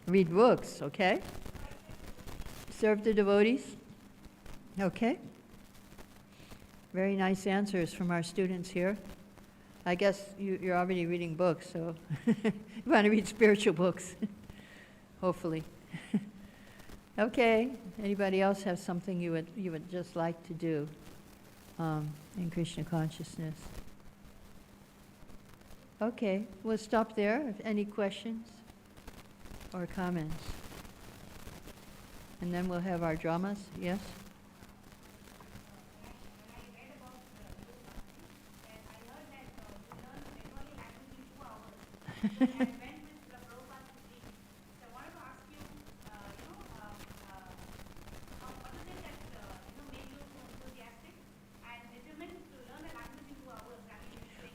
C: Read books, okay? Serve the devotees? Okay. Very nice answers from our students here. I guess you're already reading books, so you want to read spiritual books, hopefully. Okay, anybody else have something you would just like to do in Krishna consciousness? Okay, we'll stop there. Any questions or comments? And then we'll have our dramas, yes?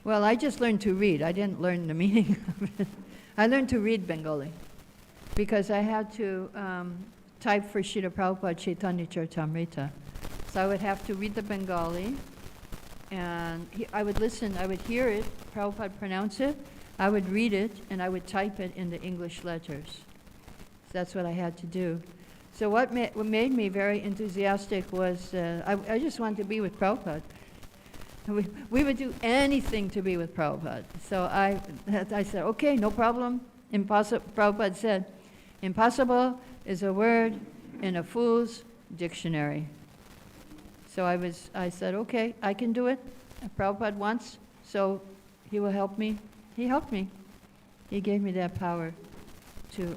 C: Well, I just learned to read. I didn't learn the meaning of it. I learned to read Bengali because I had to type for Srila Prabhupada Chaitanya Charitamrita. So I would have to read the Bengali, and I would listen, I would hear it, Prabhupada pronounce it, I would read it, and I would type it in the English letters. So that's what I had to do. So what made me very enthusiastic was I just wanted to be with Prabhupada. We would do anything to be with Prabhupada. So I said, okay, no problem. Prabhupada said, impossible is a word in a fool's dictionary. So I said, okay, I can do it. If Prabhupada wants, so he will help me. He helped me. He gave me that power to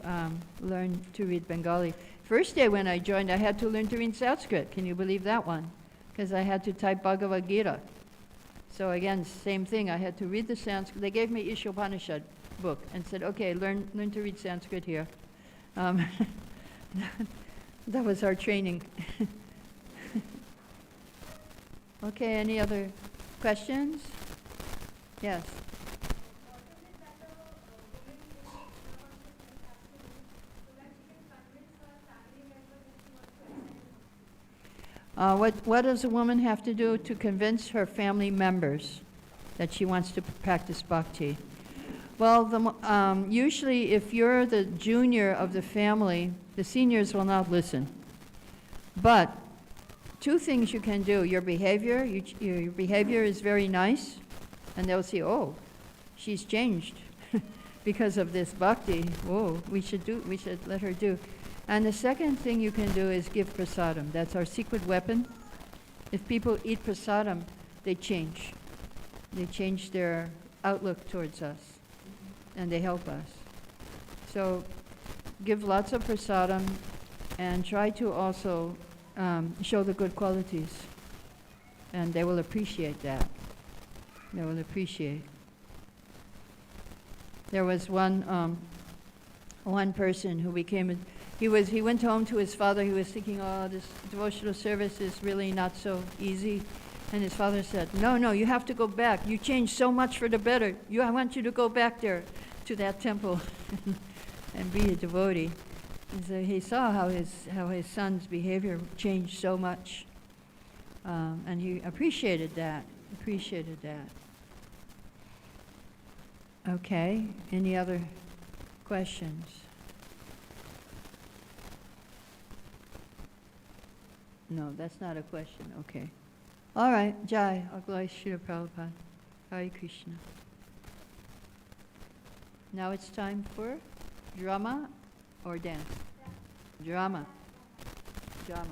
C: learn to read Bengali. First day when I joined, I had to learn to read Sanskrit. Can you believe that one? Because I had to type Bhagavad Gita. So again, same thing. I had to read the Sanskrit. They gave me Ishopanishad book and said, okay, learn to read Sanskrit here. That was our training. Okay, any other questions? Yes. What does a woman have to do to convince her family members that she wants to practice bhakti? Well, usually if you're the junior of the family, the seniors will not listen. But two things you can do. Your behavior is very nice, and they'll say, oh, she's changed because of this bhakti. Oh, we should let her do. And the second thing you can do is give prasadam. That's our secret weapon. If people eat prasadam, they change. They change their outlook towards us, and they help us. So give lots of prasadam, and try to also show the good qualities. And they will appreciate that. They will appreciate. There was one person who became he went home to his father. He was thinking, oh, this devotional service is really not so easy. And his father said, no, you have to go back. You changed so much for the better. I want you to go back there to that temple and be a devotee. And so he saw how his son's behavior changed so much. And he appreciated that. Okay, any other questions? No, that's not a question, okay. All right, Jai, Aglai Srila Prabhupada, Hare Krishna. Now it's time for drama or dance? Drama. Okay.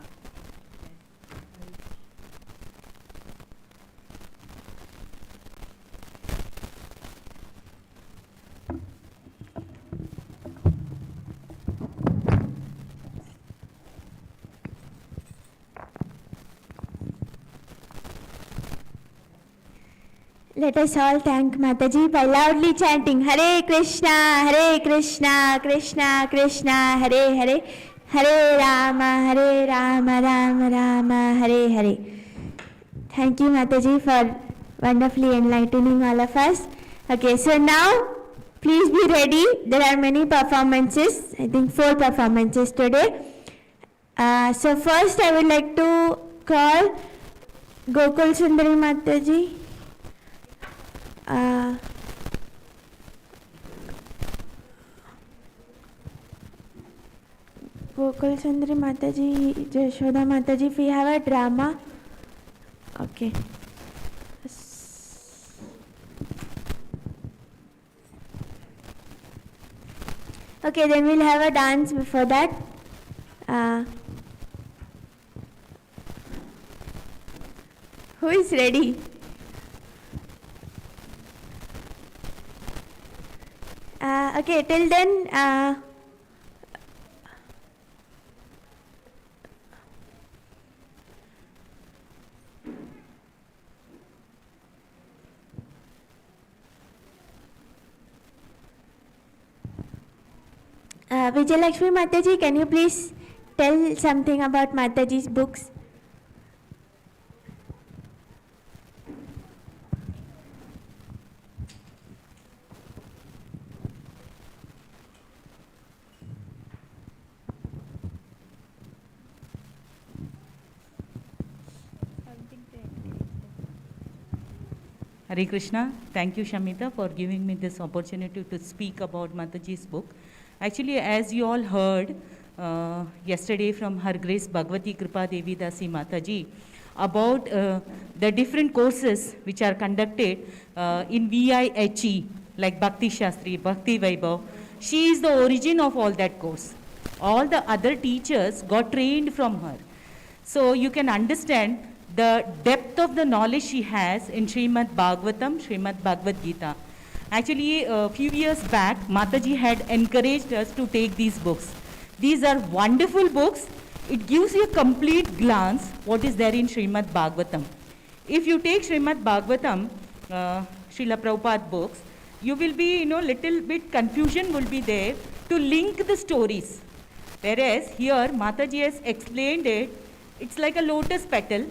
A: Let us all thank Mataji by loudly chanting Hare Krishna, Krishna Krishna, Hare Hare, Hare Rama, Rama Rama, Hare Hare. Thank you, Mataji, for wonderfully enlightening all of us. Okay, so now please be ready. There are many performances, I think 4 performances today. So first I would like to call Gokul Sundari Mataji. Gokul Sundari Mataji, Jashoda Mataji, if we have a drama. Okay. Okay, then we'll have a dance before that. Who is ready? Okay, till then, Vijayalakshmi Mataji, can you please tell something about Mataji's books?
D: Hare Krishna. Thank you, Shamita, for giving me this opportunity to speak about Mataji's book. Actually, as you all heard, yesterday from Her Grace Bhagavati Kripa Devi Dasi Mataji about the different courses which are conducted in VIHE, like Bhakti Shastri, Bhakti Vaibhav. She is the origin of all that course. All the other teachers got trained from her. So you can understand the depth of the knowledge she has in Srimad Bhagavatam, Srimad Bhagavad Gita. Actually, a few years back, Mataji had encouraged us to take these books. These are wonderful books. It gives you a complete glance what is there in Srimad Bhagavatam. If you take Srimad Bhagavatam, Srila Prabhupada books, you will be, little bit confusion will be there to link the stories. Whereas here, Mataji has explained it, it's like a lotus petal,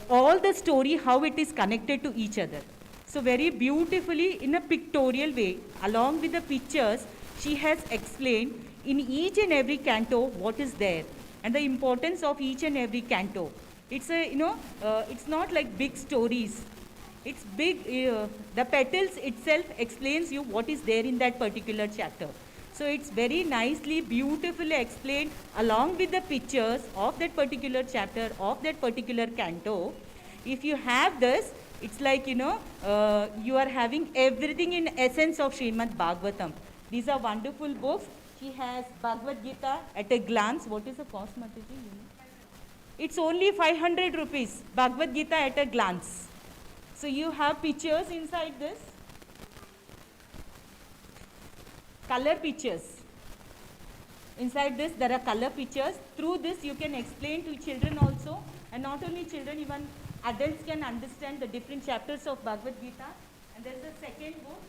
D: all the story, how it is connected to each other. So very beautifully in a pictorial way, along with the pictures, she has explained in each and every canto what is there and the importance of each and every canto. It's a, it's not like big stories. It's big, the petals itself explains you what is there in that particular chapter. So it's very nicely, beautifully explained along with the pictures of that particular chapter, of that particular canto. If you have this, it's like, you are having everything in essence of Srimad Bhagavatam. These are wonderful books. She has Bhagavad Gita at a glance. What is the cost, Mataji? It's only 500 rupees, Bhagavad Gita at a glance. So you have pictures inside this. Color pictures. Inside this, there are color pictures. Through this, you can explain to children also. And not only children, even adults can understand the different chapters of Bhagavad Gita. And there is a second book,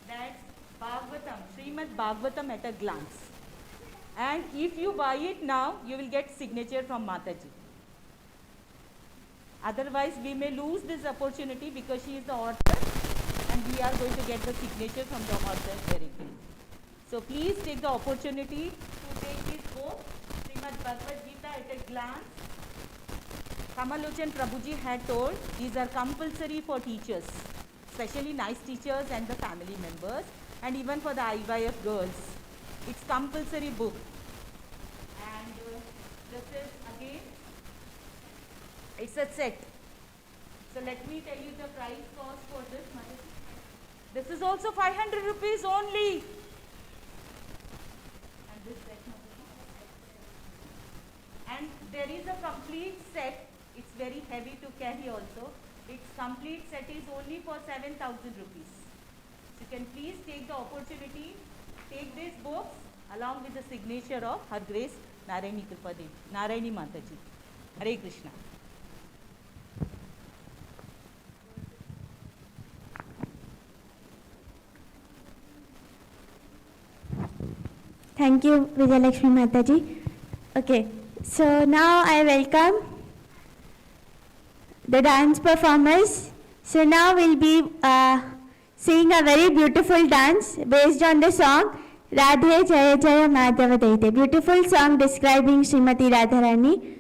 D: that's Bhagavatam, Srimad Bhagavatam at a glance. And if you buy it now, you will get signature from Mataji. Otherwise, we may lose this opportunity because she is the author and we are going to get the signature from the author directly. So please take the opportunity to take this book, Srimad Bhagavad Gita at a glance. Kamalochan Prabhuji had told these are compulsory for teachers, especially nice teachers and the family members, and even for the IYF girls. It's compulsory book. And this is again, it's a set. So let me tell you the price cost for this. This is also 500 rupees only. And this set. And there is a complete set. It's very heavy to carry also. Its complete set is only for 7,000 rupees. So you can please take the opportunity, take these books along with the signature of Her Grace Narayani Kripa Devi, Narayani Mataji. Hare Krishna.
A: Thank you, Vijayalakshmi Mataji. Okay, so now I welcome the dance performers. So now we'll be singing a very beautiful dance based on the song Radhe Jaya Jaya Madhava Daite. Beautiful song describing Srimati Radharani.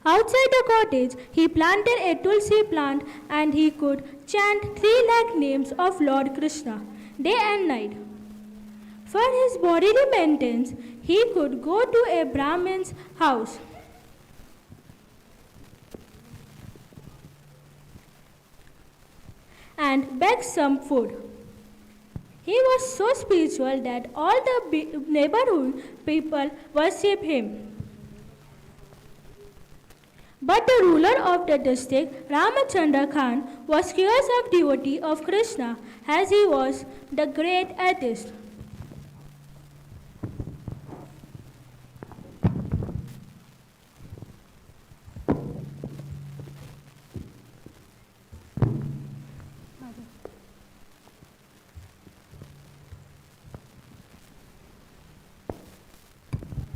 E: Outside the cottage, he planted a tulsi plant and he could chant 3 lakh names of Lord Krishna day and night. For his bodily maintenance, he could go to a Brahmin's house and beg some food. He was so spiritual that all the neighborhood people worship him. But the ruler of the district, Ramachandra Khan, was fierce of devotee of Krishna as he was the great atheist.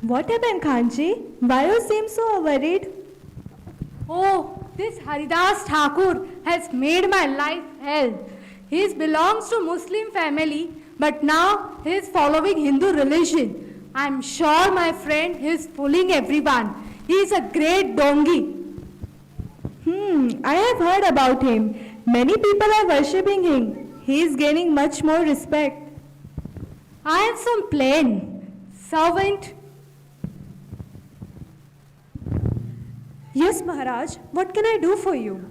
F: What happened, Khanji? Why you seem so worried?
G: Oh, this Haridas Thakur has made my life hell. He belongs to Muslim family, but now he is following Hindu religion. I am sure, my friend, he is fooling everyone. He is a great dongi.
F: I have heard about him. Many people are worshipping him. He is gaining much more respect.
G: I am some plain servant.
F: Yes, Maharaj. What can I do for you?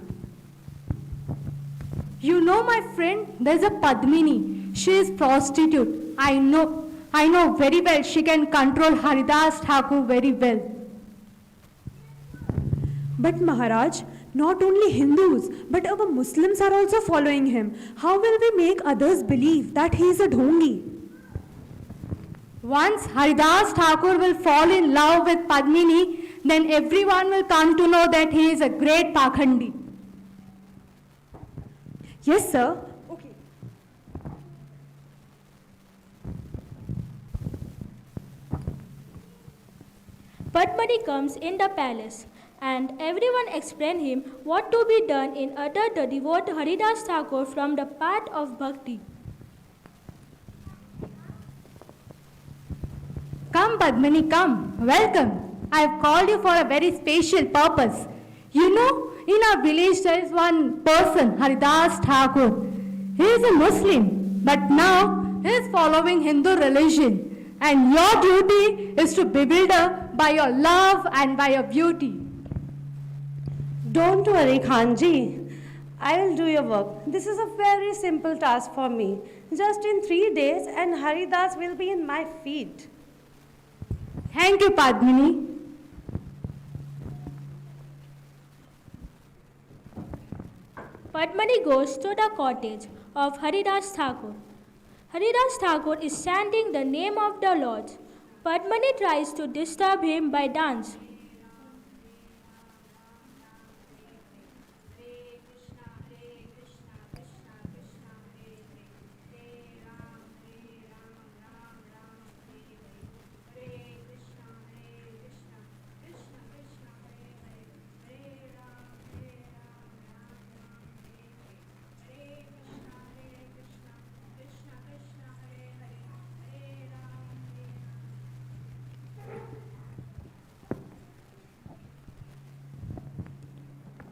G: You know, my friend, there is a Padmini. She is prostitute. I know very well. She can control Haridas Thakur very well.
F: But Maharaj, not only Hindus, but our Muslims are also following him. How will we make others believe that he is a dhongi?
G: Once Haridas Thakur will fall in love with Padmini, then everyone will come to know that he is a great Pakhandi.
F: Yes, sir. Okay.
E: Padmani comes in the palace, and everyone explains him what to be done in order to devote Haridas Thakur from the path of Bhakti.
G: Come, Padmini, come. Welcome. I have called you for a very special purpose. You know, in our village there is one person, Haridas Thakur. He is a Muslim, but now he is following Hindu religion. And your duty is to bewilder her by your love and by your beauty.
H: Don't worry, Khanji. I will do your work. This is a very simple task for me. Just in 3 days and Haridas will be in my feet.
G: Thank you, Padmini.
E: Padmani goes to the cottage of Haridas Thakur. Haridas Thakur is chanting the name of the Lord. Padmani tries to disturb him by dance.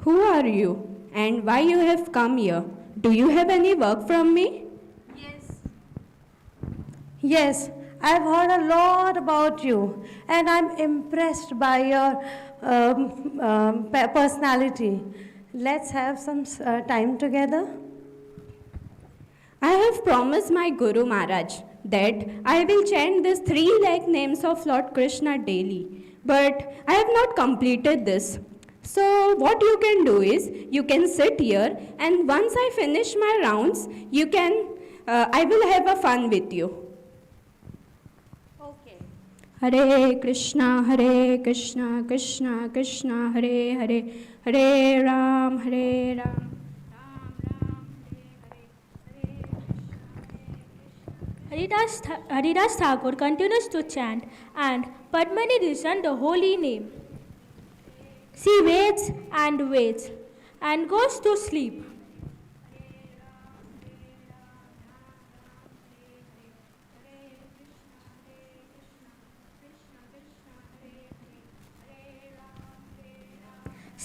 B: Who are you and why you have come here? Do you have any work from me?
H: Yes, I've heard a lot about you and I'm impressed by your personality. Let's have some time together.
B: I have promised my Guru Maharaj that I will chant these 3 lakh names of Lord Krishna daily, but I have not completed this. So what you can do is, you can sit here and once I finish my rounds, I will have a fun with you.
H: Okay.
B: Hare Krishna, Krishna Krishna, Hare Hare, Hare Ram, Ram Ram, Hare Hare.
E: Haridas Thakur continues to chant and Padmani listens the holy name. She waits and goes to sleep.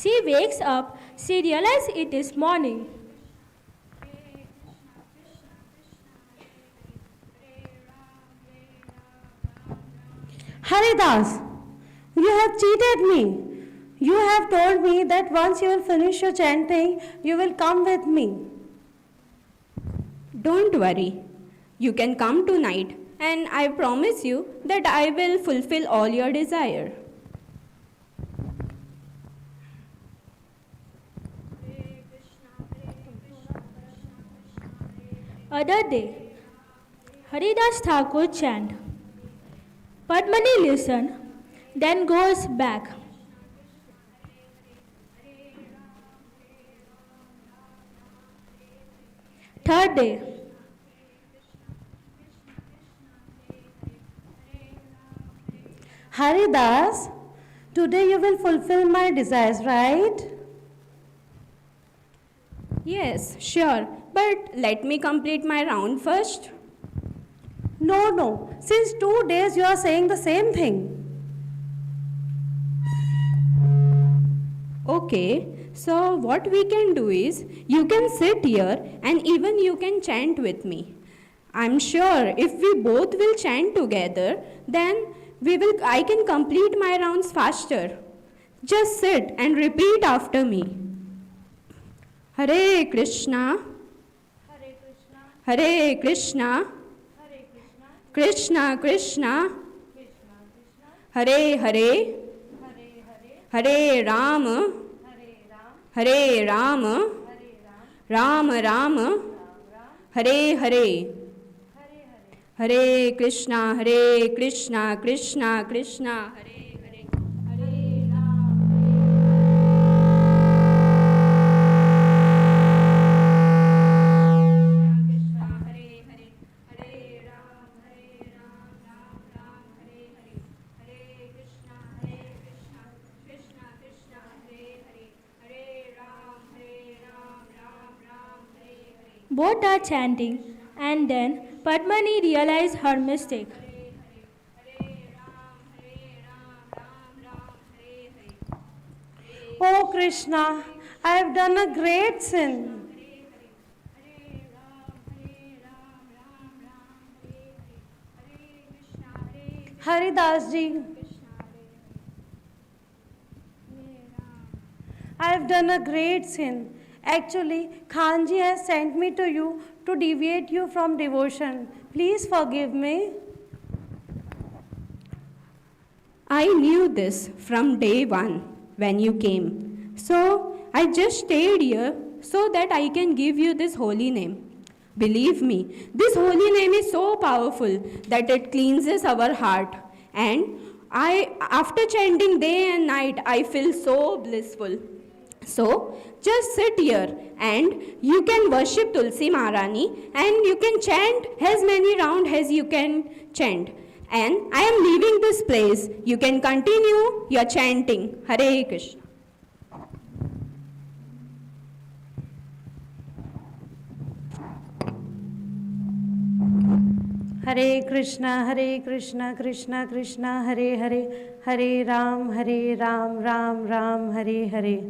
E: She wakes up, she realizes it is morning.
H: Haridas, you have cheated me. You have told me that once you will finish your chanting, you will come with me.
B: Don't worry. You can come tonight, and I promise you that I will fulfill all your desire.
E: Other day, Haridas Thakur chant. Padmani listen, then goes back. Third day,
H: Haridas, today you will fulfill my desires, right?
B: Yes, sure. But let me complete my round first.
H: No. Since 2 days you are saying the same thing.
B: Okay, so what we can do is, you can sit here and even you can chant with me. I'm sure if we both will chant together, then I can complete my rounds faster. Just sit and repeat after me. Hare Krishna, Hare Krishna, Krishna Krishna, Hare Hare, Hare Rama, Hare Rama, Rama Rama, Hare Hare. Hare Krishna, Krishna Krishna, Hare Hare, Hare Rama. Krishna, Hare Hare, Hare Rama, Ram Ram, Hare Hare, Hare Krishna, Krishna Krishna, Hare Hare, Hare Ram, Ram Ram, Hare Hare.
E: both are chanting, and then Padmani realized her mistake.
H: Oh Krishna, I have done a great sin. Haridas ji, I have done a great sin. Actually, Khanji has sent me to you to deviate you from devotion. Please forgive me.
B: I knew this from day one when you came. So I just stayed here so that I can give you this holy name. Believe me, this holy name is so powerful that it cleanses our heart. And after chanting day and night, I feel so blissful. So just sit here and you can worship Tulsi Maharani and you can chant as many rounds as you can chant. And I am leaving this place. You can continue your chanting. Hare Krishna.
H: Hare Krishna, Krishna Krishna, Hare Hare, Hare Ram, Ram Ram, Hare Hare.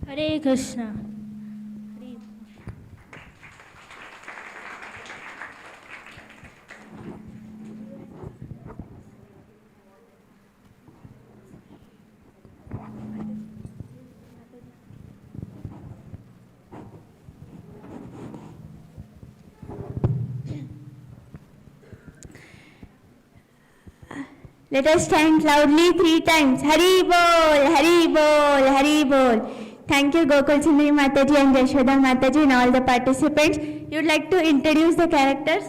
E: Hare Krishna.
A: Let us chant loudly 3 times. Hari Bol, Hari Bol, Hari Bol. Thank you, Gokul Sundari Mataji and Yashoda Mataji and all the participants. You would like to introduce the characters?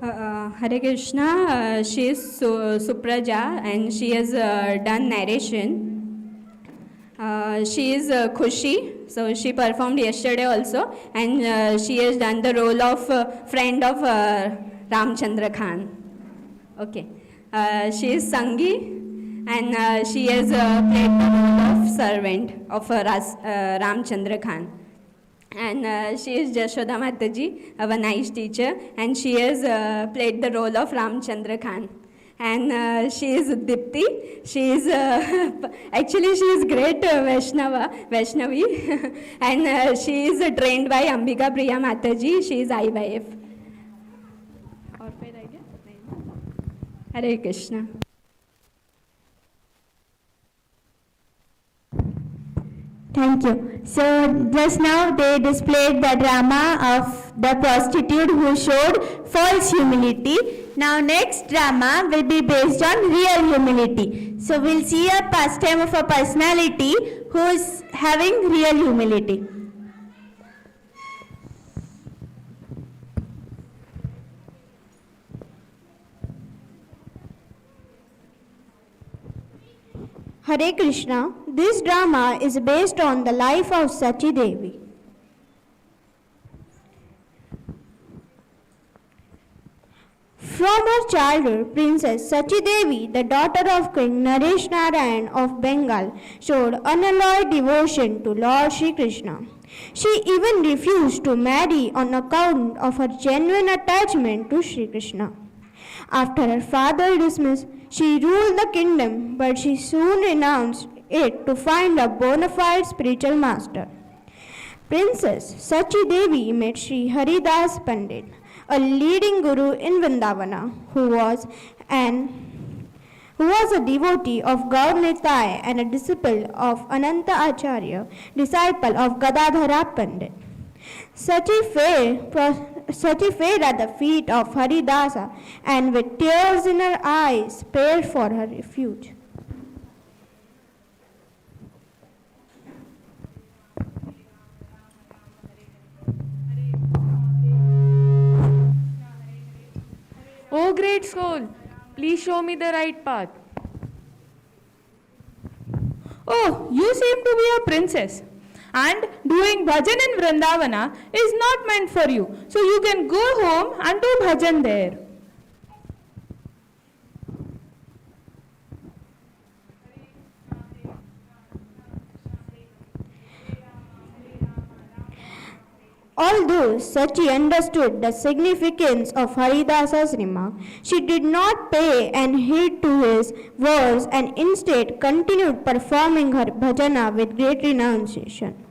B: Hare Krishna, she is Supraja and she has done narration. She is Khushi, so she performed yesterday also, and she has done the role of friend of Ramchandra Khan. Okay. She is Sangi and she has played the role of servant of Ramchandra Khan. And she is Jashoda Mataji, our nice teacher, and she has played the role of Ramchandra Khan. And she is Dipti. She is actually she is great Vaishnavi, and she is trained by Ambika Priya Mataji. She is IYF. और फिर रह गया? नहीं। हरे Krishna.
A: Thank you. So just now they displayed the drama of the prostitute who showed false humility. Now next drama will be based on real humility. So we'll see a pastime of a personality who is having real humility.
I: Hare Krishna, this drama is based on the life of Sachi Devi. From her childhood, Princess Sachi Devi, the daughter of King Naresh Narayan of Bengal, showed unalloyed devotion to Lord Shri Krishna. She even refused to marry on account of her genuine attachment to Shri Krishna. After her father dismissed, she ruled the kingdom, but she soon renounced it to find a bona fide spiritual master. Princess Sachi Devi met Sri Haridas Pandit, a leading guru in Vrindavana, who was a devotee of Gaur Nitai and a disciple of Ananta Acharya, disciple of Gadadhara Pandit. Sachi fell at the feet of Haridasa and with tears in her eyes prayed for her refuge.
J: Oh great soul, please show me the right path.
K: Oh, you seem to be a princess. And doing bhajan in Vrindavana is not meant for you. So you can go home and do bhajan there.
I: Although Sachi understood the significance of Haridasa's remark, she did not pay any heed to his words and instead continued performing her bhajana with great renunciation.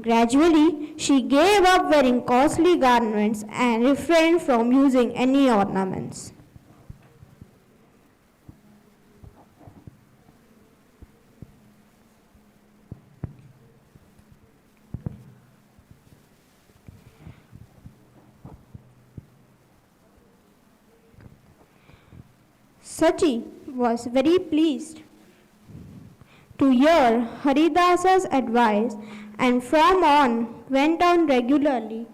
I: Gradually, she gave up wearing costly garments and refrained from using any ornaments. Sachi was very pleased to hear Haridasa's advice and from on went on regularly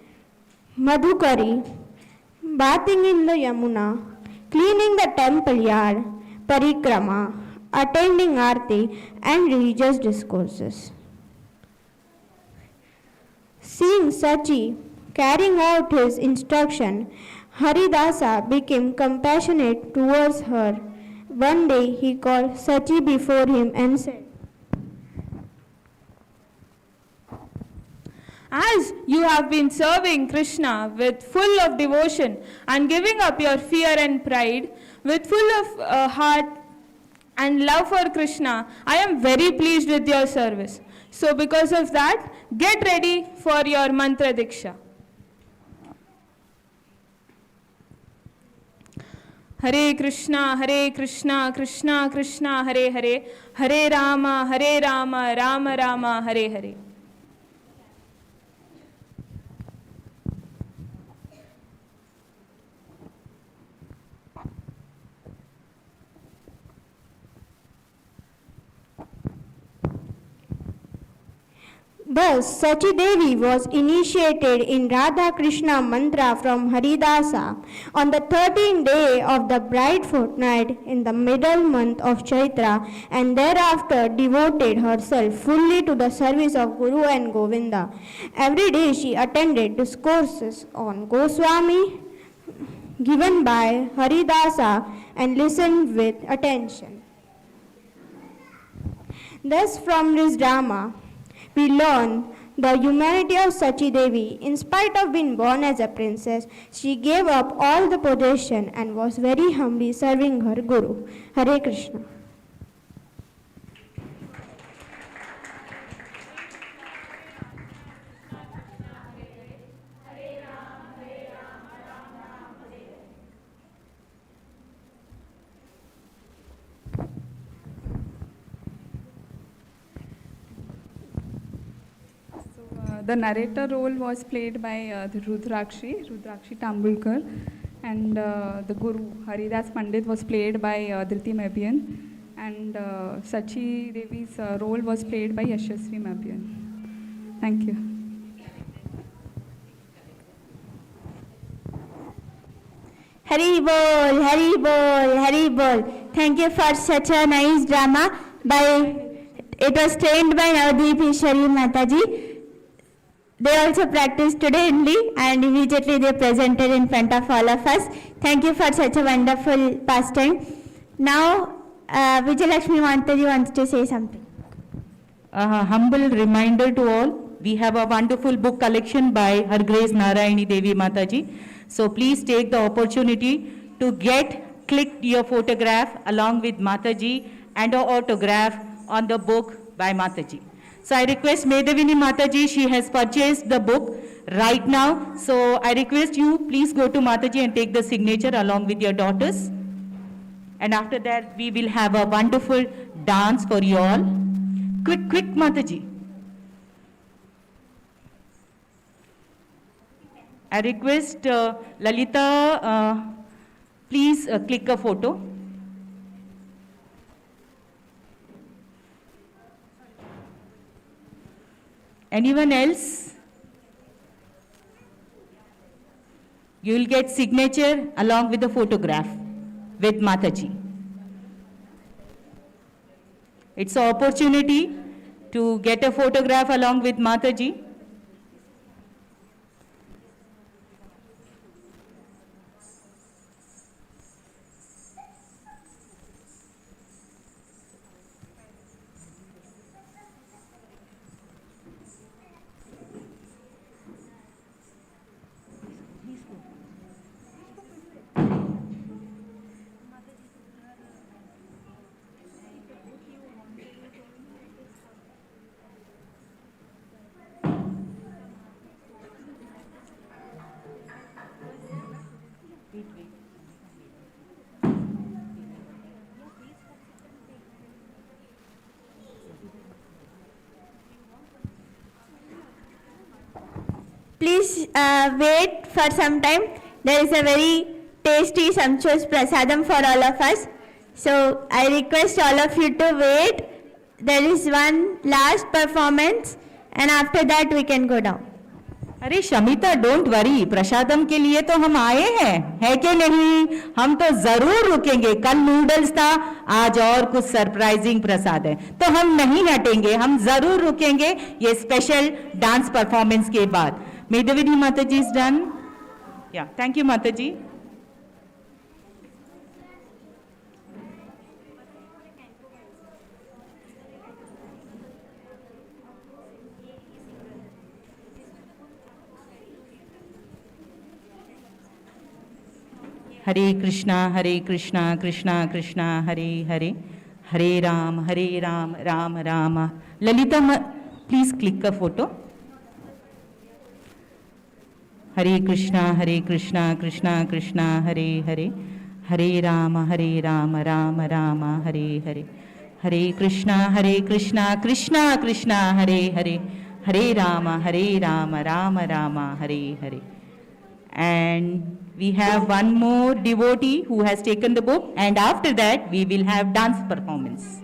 I: Madhukari, bathing in the Yamuna, cleaning the temple yard, parikrama, attending arti and religious discourses. Seeing Sachi carrying out his instruction, Haridasa became compassionate towards her. One day he called Sachi before him and said,
K: As you have been serving Krishna with full of devotion and giving up your fear and pride with full of heart and love for Krishna, I am very pleased with your service. So because of that, get ready for your mantra diksha. Hare Krishna, Krishna Krishna, Hare Hare, Hare Rama, Rama Rama, Hare Hare.
I: Thus, Sachi Devi was initiated in Radha Krishna mantra from Haridasa on the 13th day of the bright fortnight in the middle month of Chaitra and thereafter devoted herself fully to the service of Guru and Govinda. Every day she attended discourses on Goswami given by Haridasa and listened with attention. Thus, from this drama, we learn the humanity of Sachi Devi. In spite of being born as a princess, she gave up all the possession and was very humbly serving her Guru. Hare Krishna.
L: The narrator role was played by the Rudrakshi Tambulkar, and the Guru, Haridas Pandit, was played by Dhriti Mabian, and Sachi Devi's role was played by Yashasvi Mabian. Thank you.
A: Hari Bol, Hari Bol, Hari Bol. Thank you for such a nice drama. It was trained by Navdeep Ishwari Mataji. They also practiced today only and immediately they presented in front of all of us. Thank you for such a wonderful pastime. Now, Vijayalakshmi Mataji wants to say something.
D: A humble reminder to all, we have a wonderful book collection by Her Grace Narayani Devi Mataji. So please take the opportunity to click your photograph along with Mataji and an autograph on the book by Mataji. So I request Medavini Mataji, she has purchased the book right now. So I request you, please go to Mataji and take the signature along with your daughters. And after that, we will have a wonderful dance for you all. Quick, Mataji. I request Lalita, please click a photo. Anyone else? You will get signature along with the photograph with Mataji. It's an opportunity to get a photograph along with Mataji.
A: Please wait for some time. There is a very tasty, sumptuous prasadam for all of us. So I request all of you to wait. There is one last performance and after that we can go down.
D: अरे Shamita don't worry, प्रसादम के लिए तो हम आए हैं, है कि नहीं? हम तो जरूर रुकेंगे. कल नूडल्स था, आज और कुछ सरप्राइजिंग प्रसाद है, तो हम नहीं हटेंगे, हम जरूर रुकेंगे ये स्पेशल डांस परफॉर्मेंस के बाद. Medavini Mataji is done. Yeah, thank you Mataji. Hare Krishna, Krishna Krishna, Hare Hare, Hare Ram, Ram Rama. Lalita, please click a photo. Hare Krishna, Krishna Krishna, Hare Hare, Hare Ram, Ram Rama, Hare Hare, Hare Krishna, Krishna Krishna, Hare Hare, Hare Ram, Ram Rama, Hare Hare. And we have one more devotee who has taken the book, and after that we will have dance performance.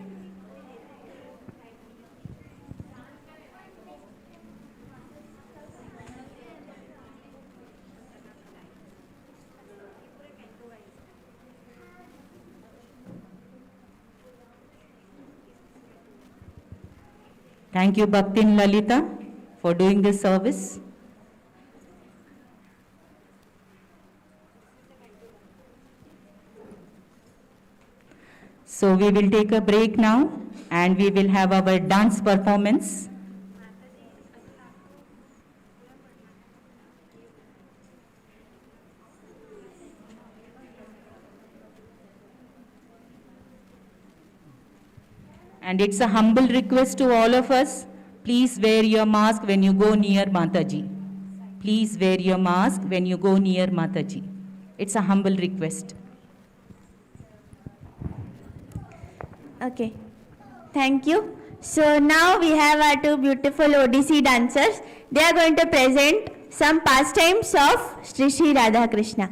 D: Thank you Bhakti and Lalita for doing this service. So we will take a break now and we will have our dance performance. And it's a humble request to all of us, please wear your mask when you go near Mataji. Please wear your mask when you go near Mataji. It's a humble request.
A: Okay, thank you. So now we have our two beautiful ODC dancers. They are going to present some pastimes of Sri Sri Radha Krishna.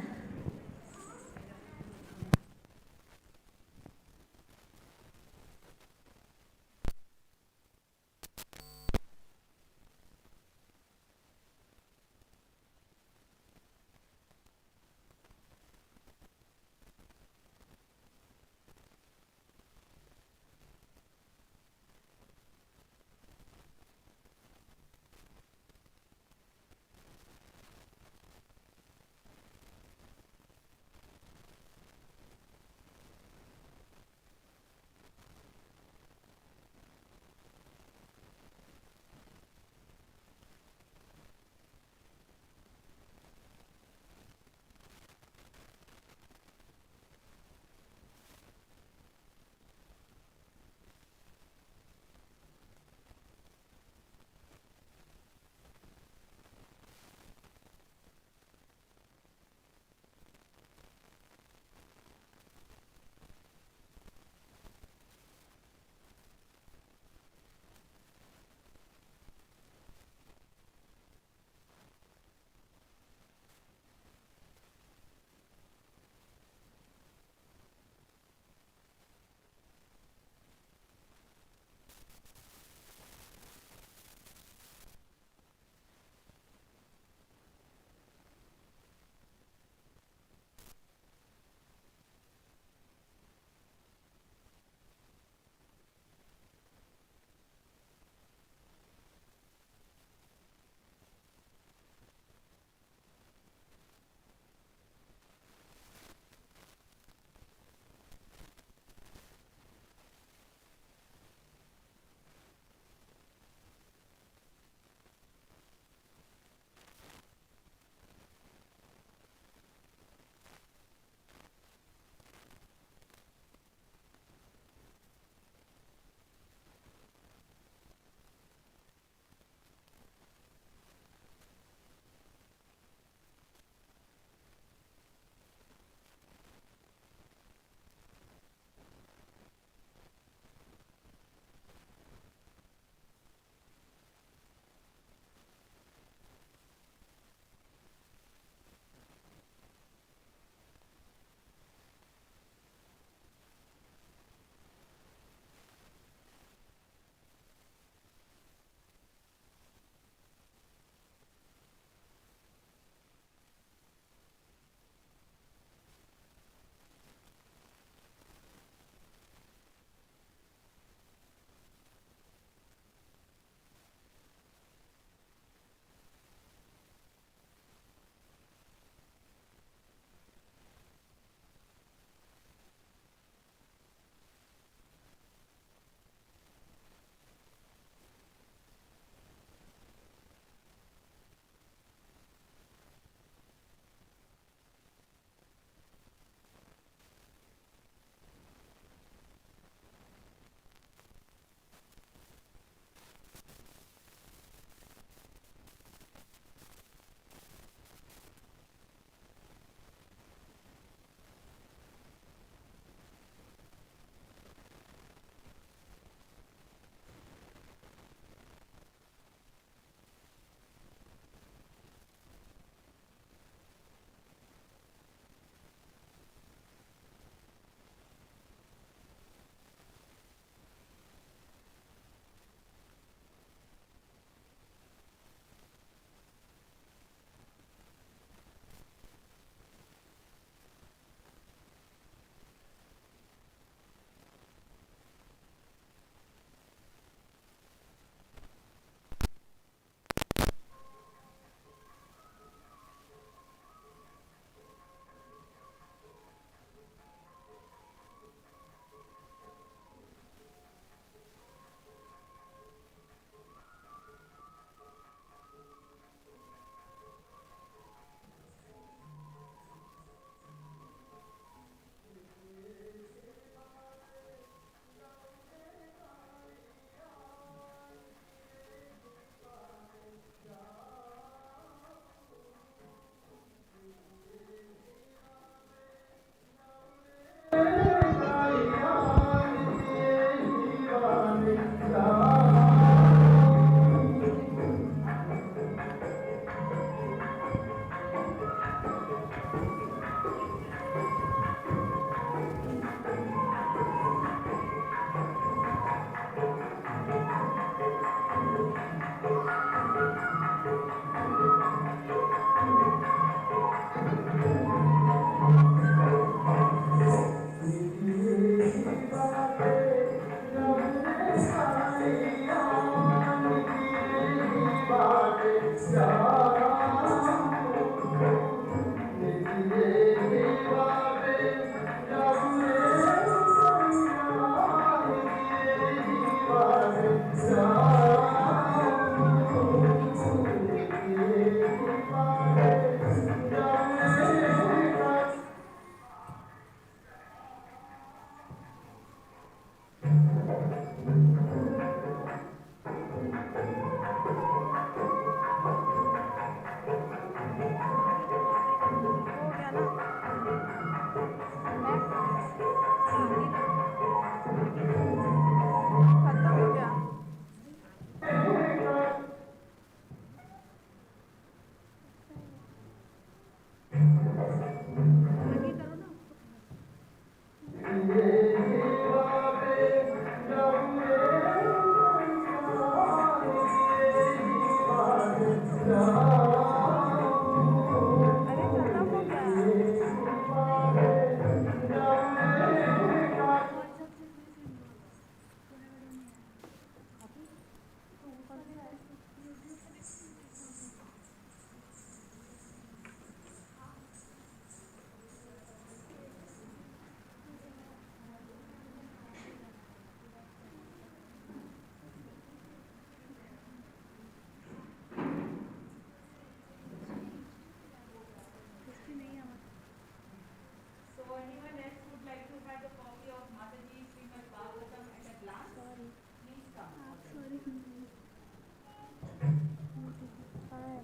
D: anyone else would like to have a copy of Mataji Srimad Bhagavatam at a glance? Please come.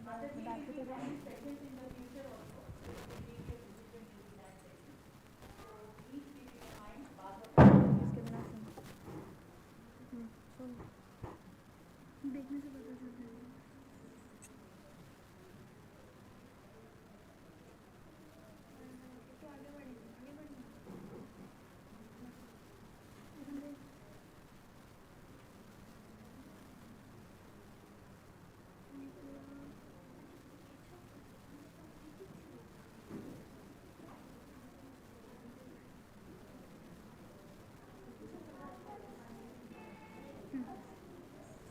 D: Mataji will be having sessions in the future also. So you can take your decision to that session. So please keep in mind Bhagavatam.
I: देखने से पता चलता है तो आगे बढ़ेंगे आगे बढ़ना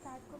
I: स्टार्ट को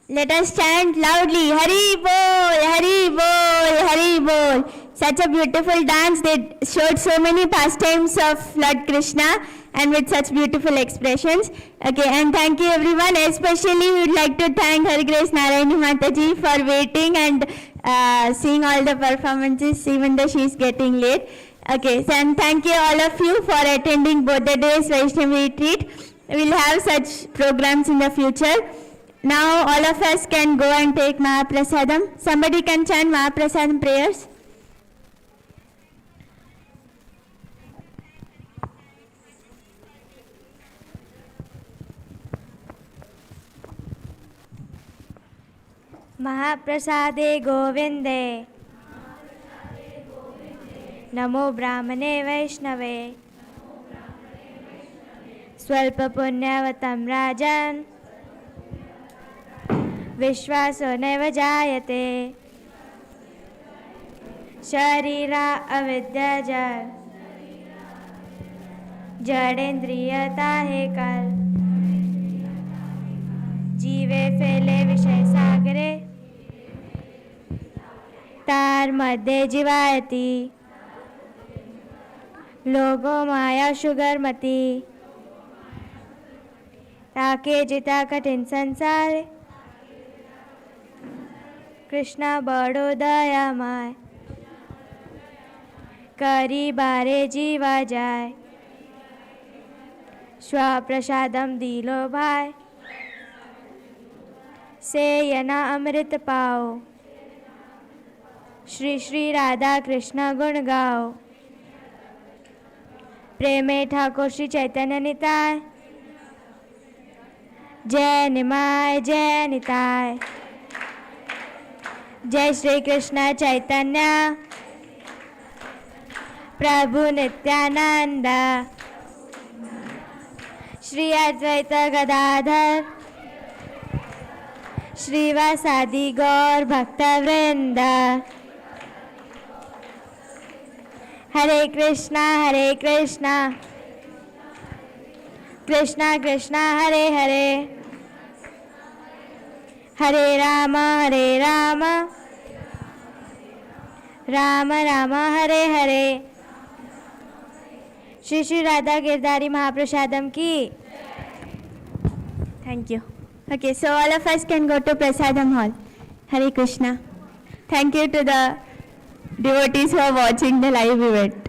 A: Let us chant loudly, Hari Bol, Hari Bol, Hari Bol. Such a beautiful dance. They showed so many pastimes of Lord Krishna and with such beautiful expressions. Okay, and thank you everyone. Especially we would like to thank Her Grace Narayani Mataji for waiting and seeing all the performances even though she is getting late. Okay, so and thank you all of you for attending both the days Vaishnavi retreat. We will have such programs in the future. Now all of us can go and take Mahaprasadam. Somebody can chant Mahaprasadam prayers.
I: महाप्रसादे गोविन्दे नमो ब्राह्मणे वैष्णवे स्वल्पपुण्यवतं राजन् विश्वासो नैव जायते शरीरा अविद्याजड़ जड़ेन्द्रियता है कल जीवे फैले विषय सागरे तार मध्य जीवायती लोगो माया शुगरमती ताके जिता कठिन संसार कृष्णा बड़ो दयामय करी बारे जीवा जाए स्वप्रसादम दिलो भाई से यना अमृत पाओ श्री श्री राधा कृष्ण गुण गाओ प्रेमे ठाकुर श्री चैतन्य निताय जय निमाय जय निताय जय श्री कृष्ण चैतन्य प्रभु नित्यानंद श्री अद्वैत गदाधर श्रीवासादि गौर भक्त वृंद हरे Krishna
A: Krishna Krishna Hare Hare, Hare Rama, Rama Rama Hare Hare. Shri Shri Radha Girdhari Mahaprasadam ki. Thank you. Okay, so all of us can go to Prasadam Hall. Hare Krishna. Thank you to the devotees who are watching the live event.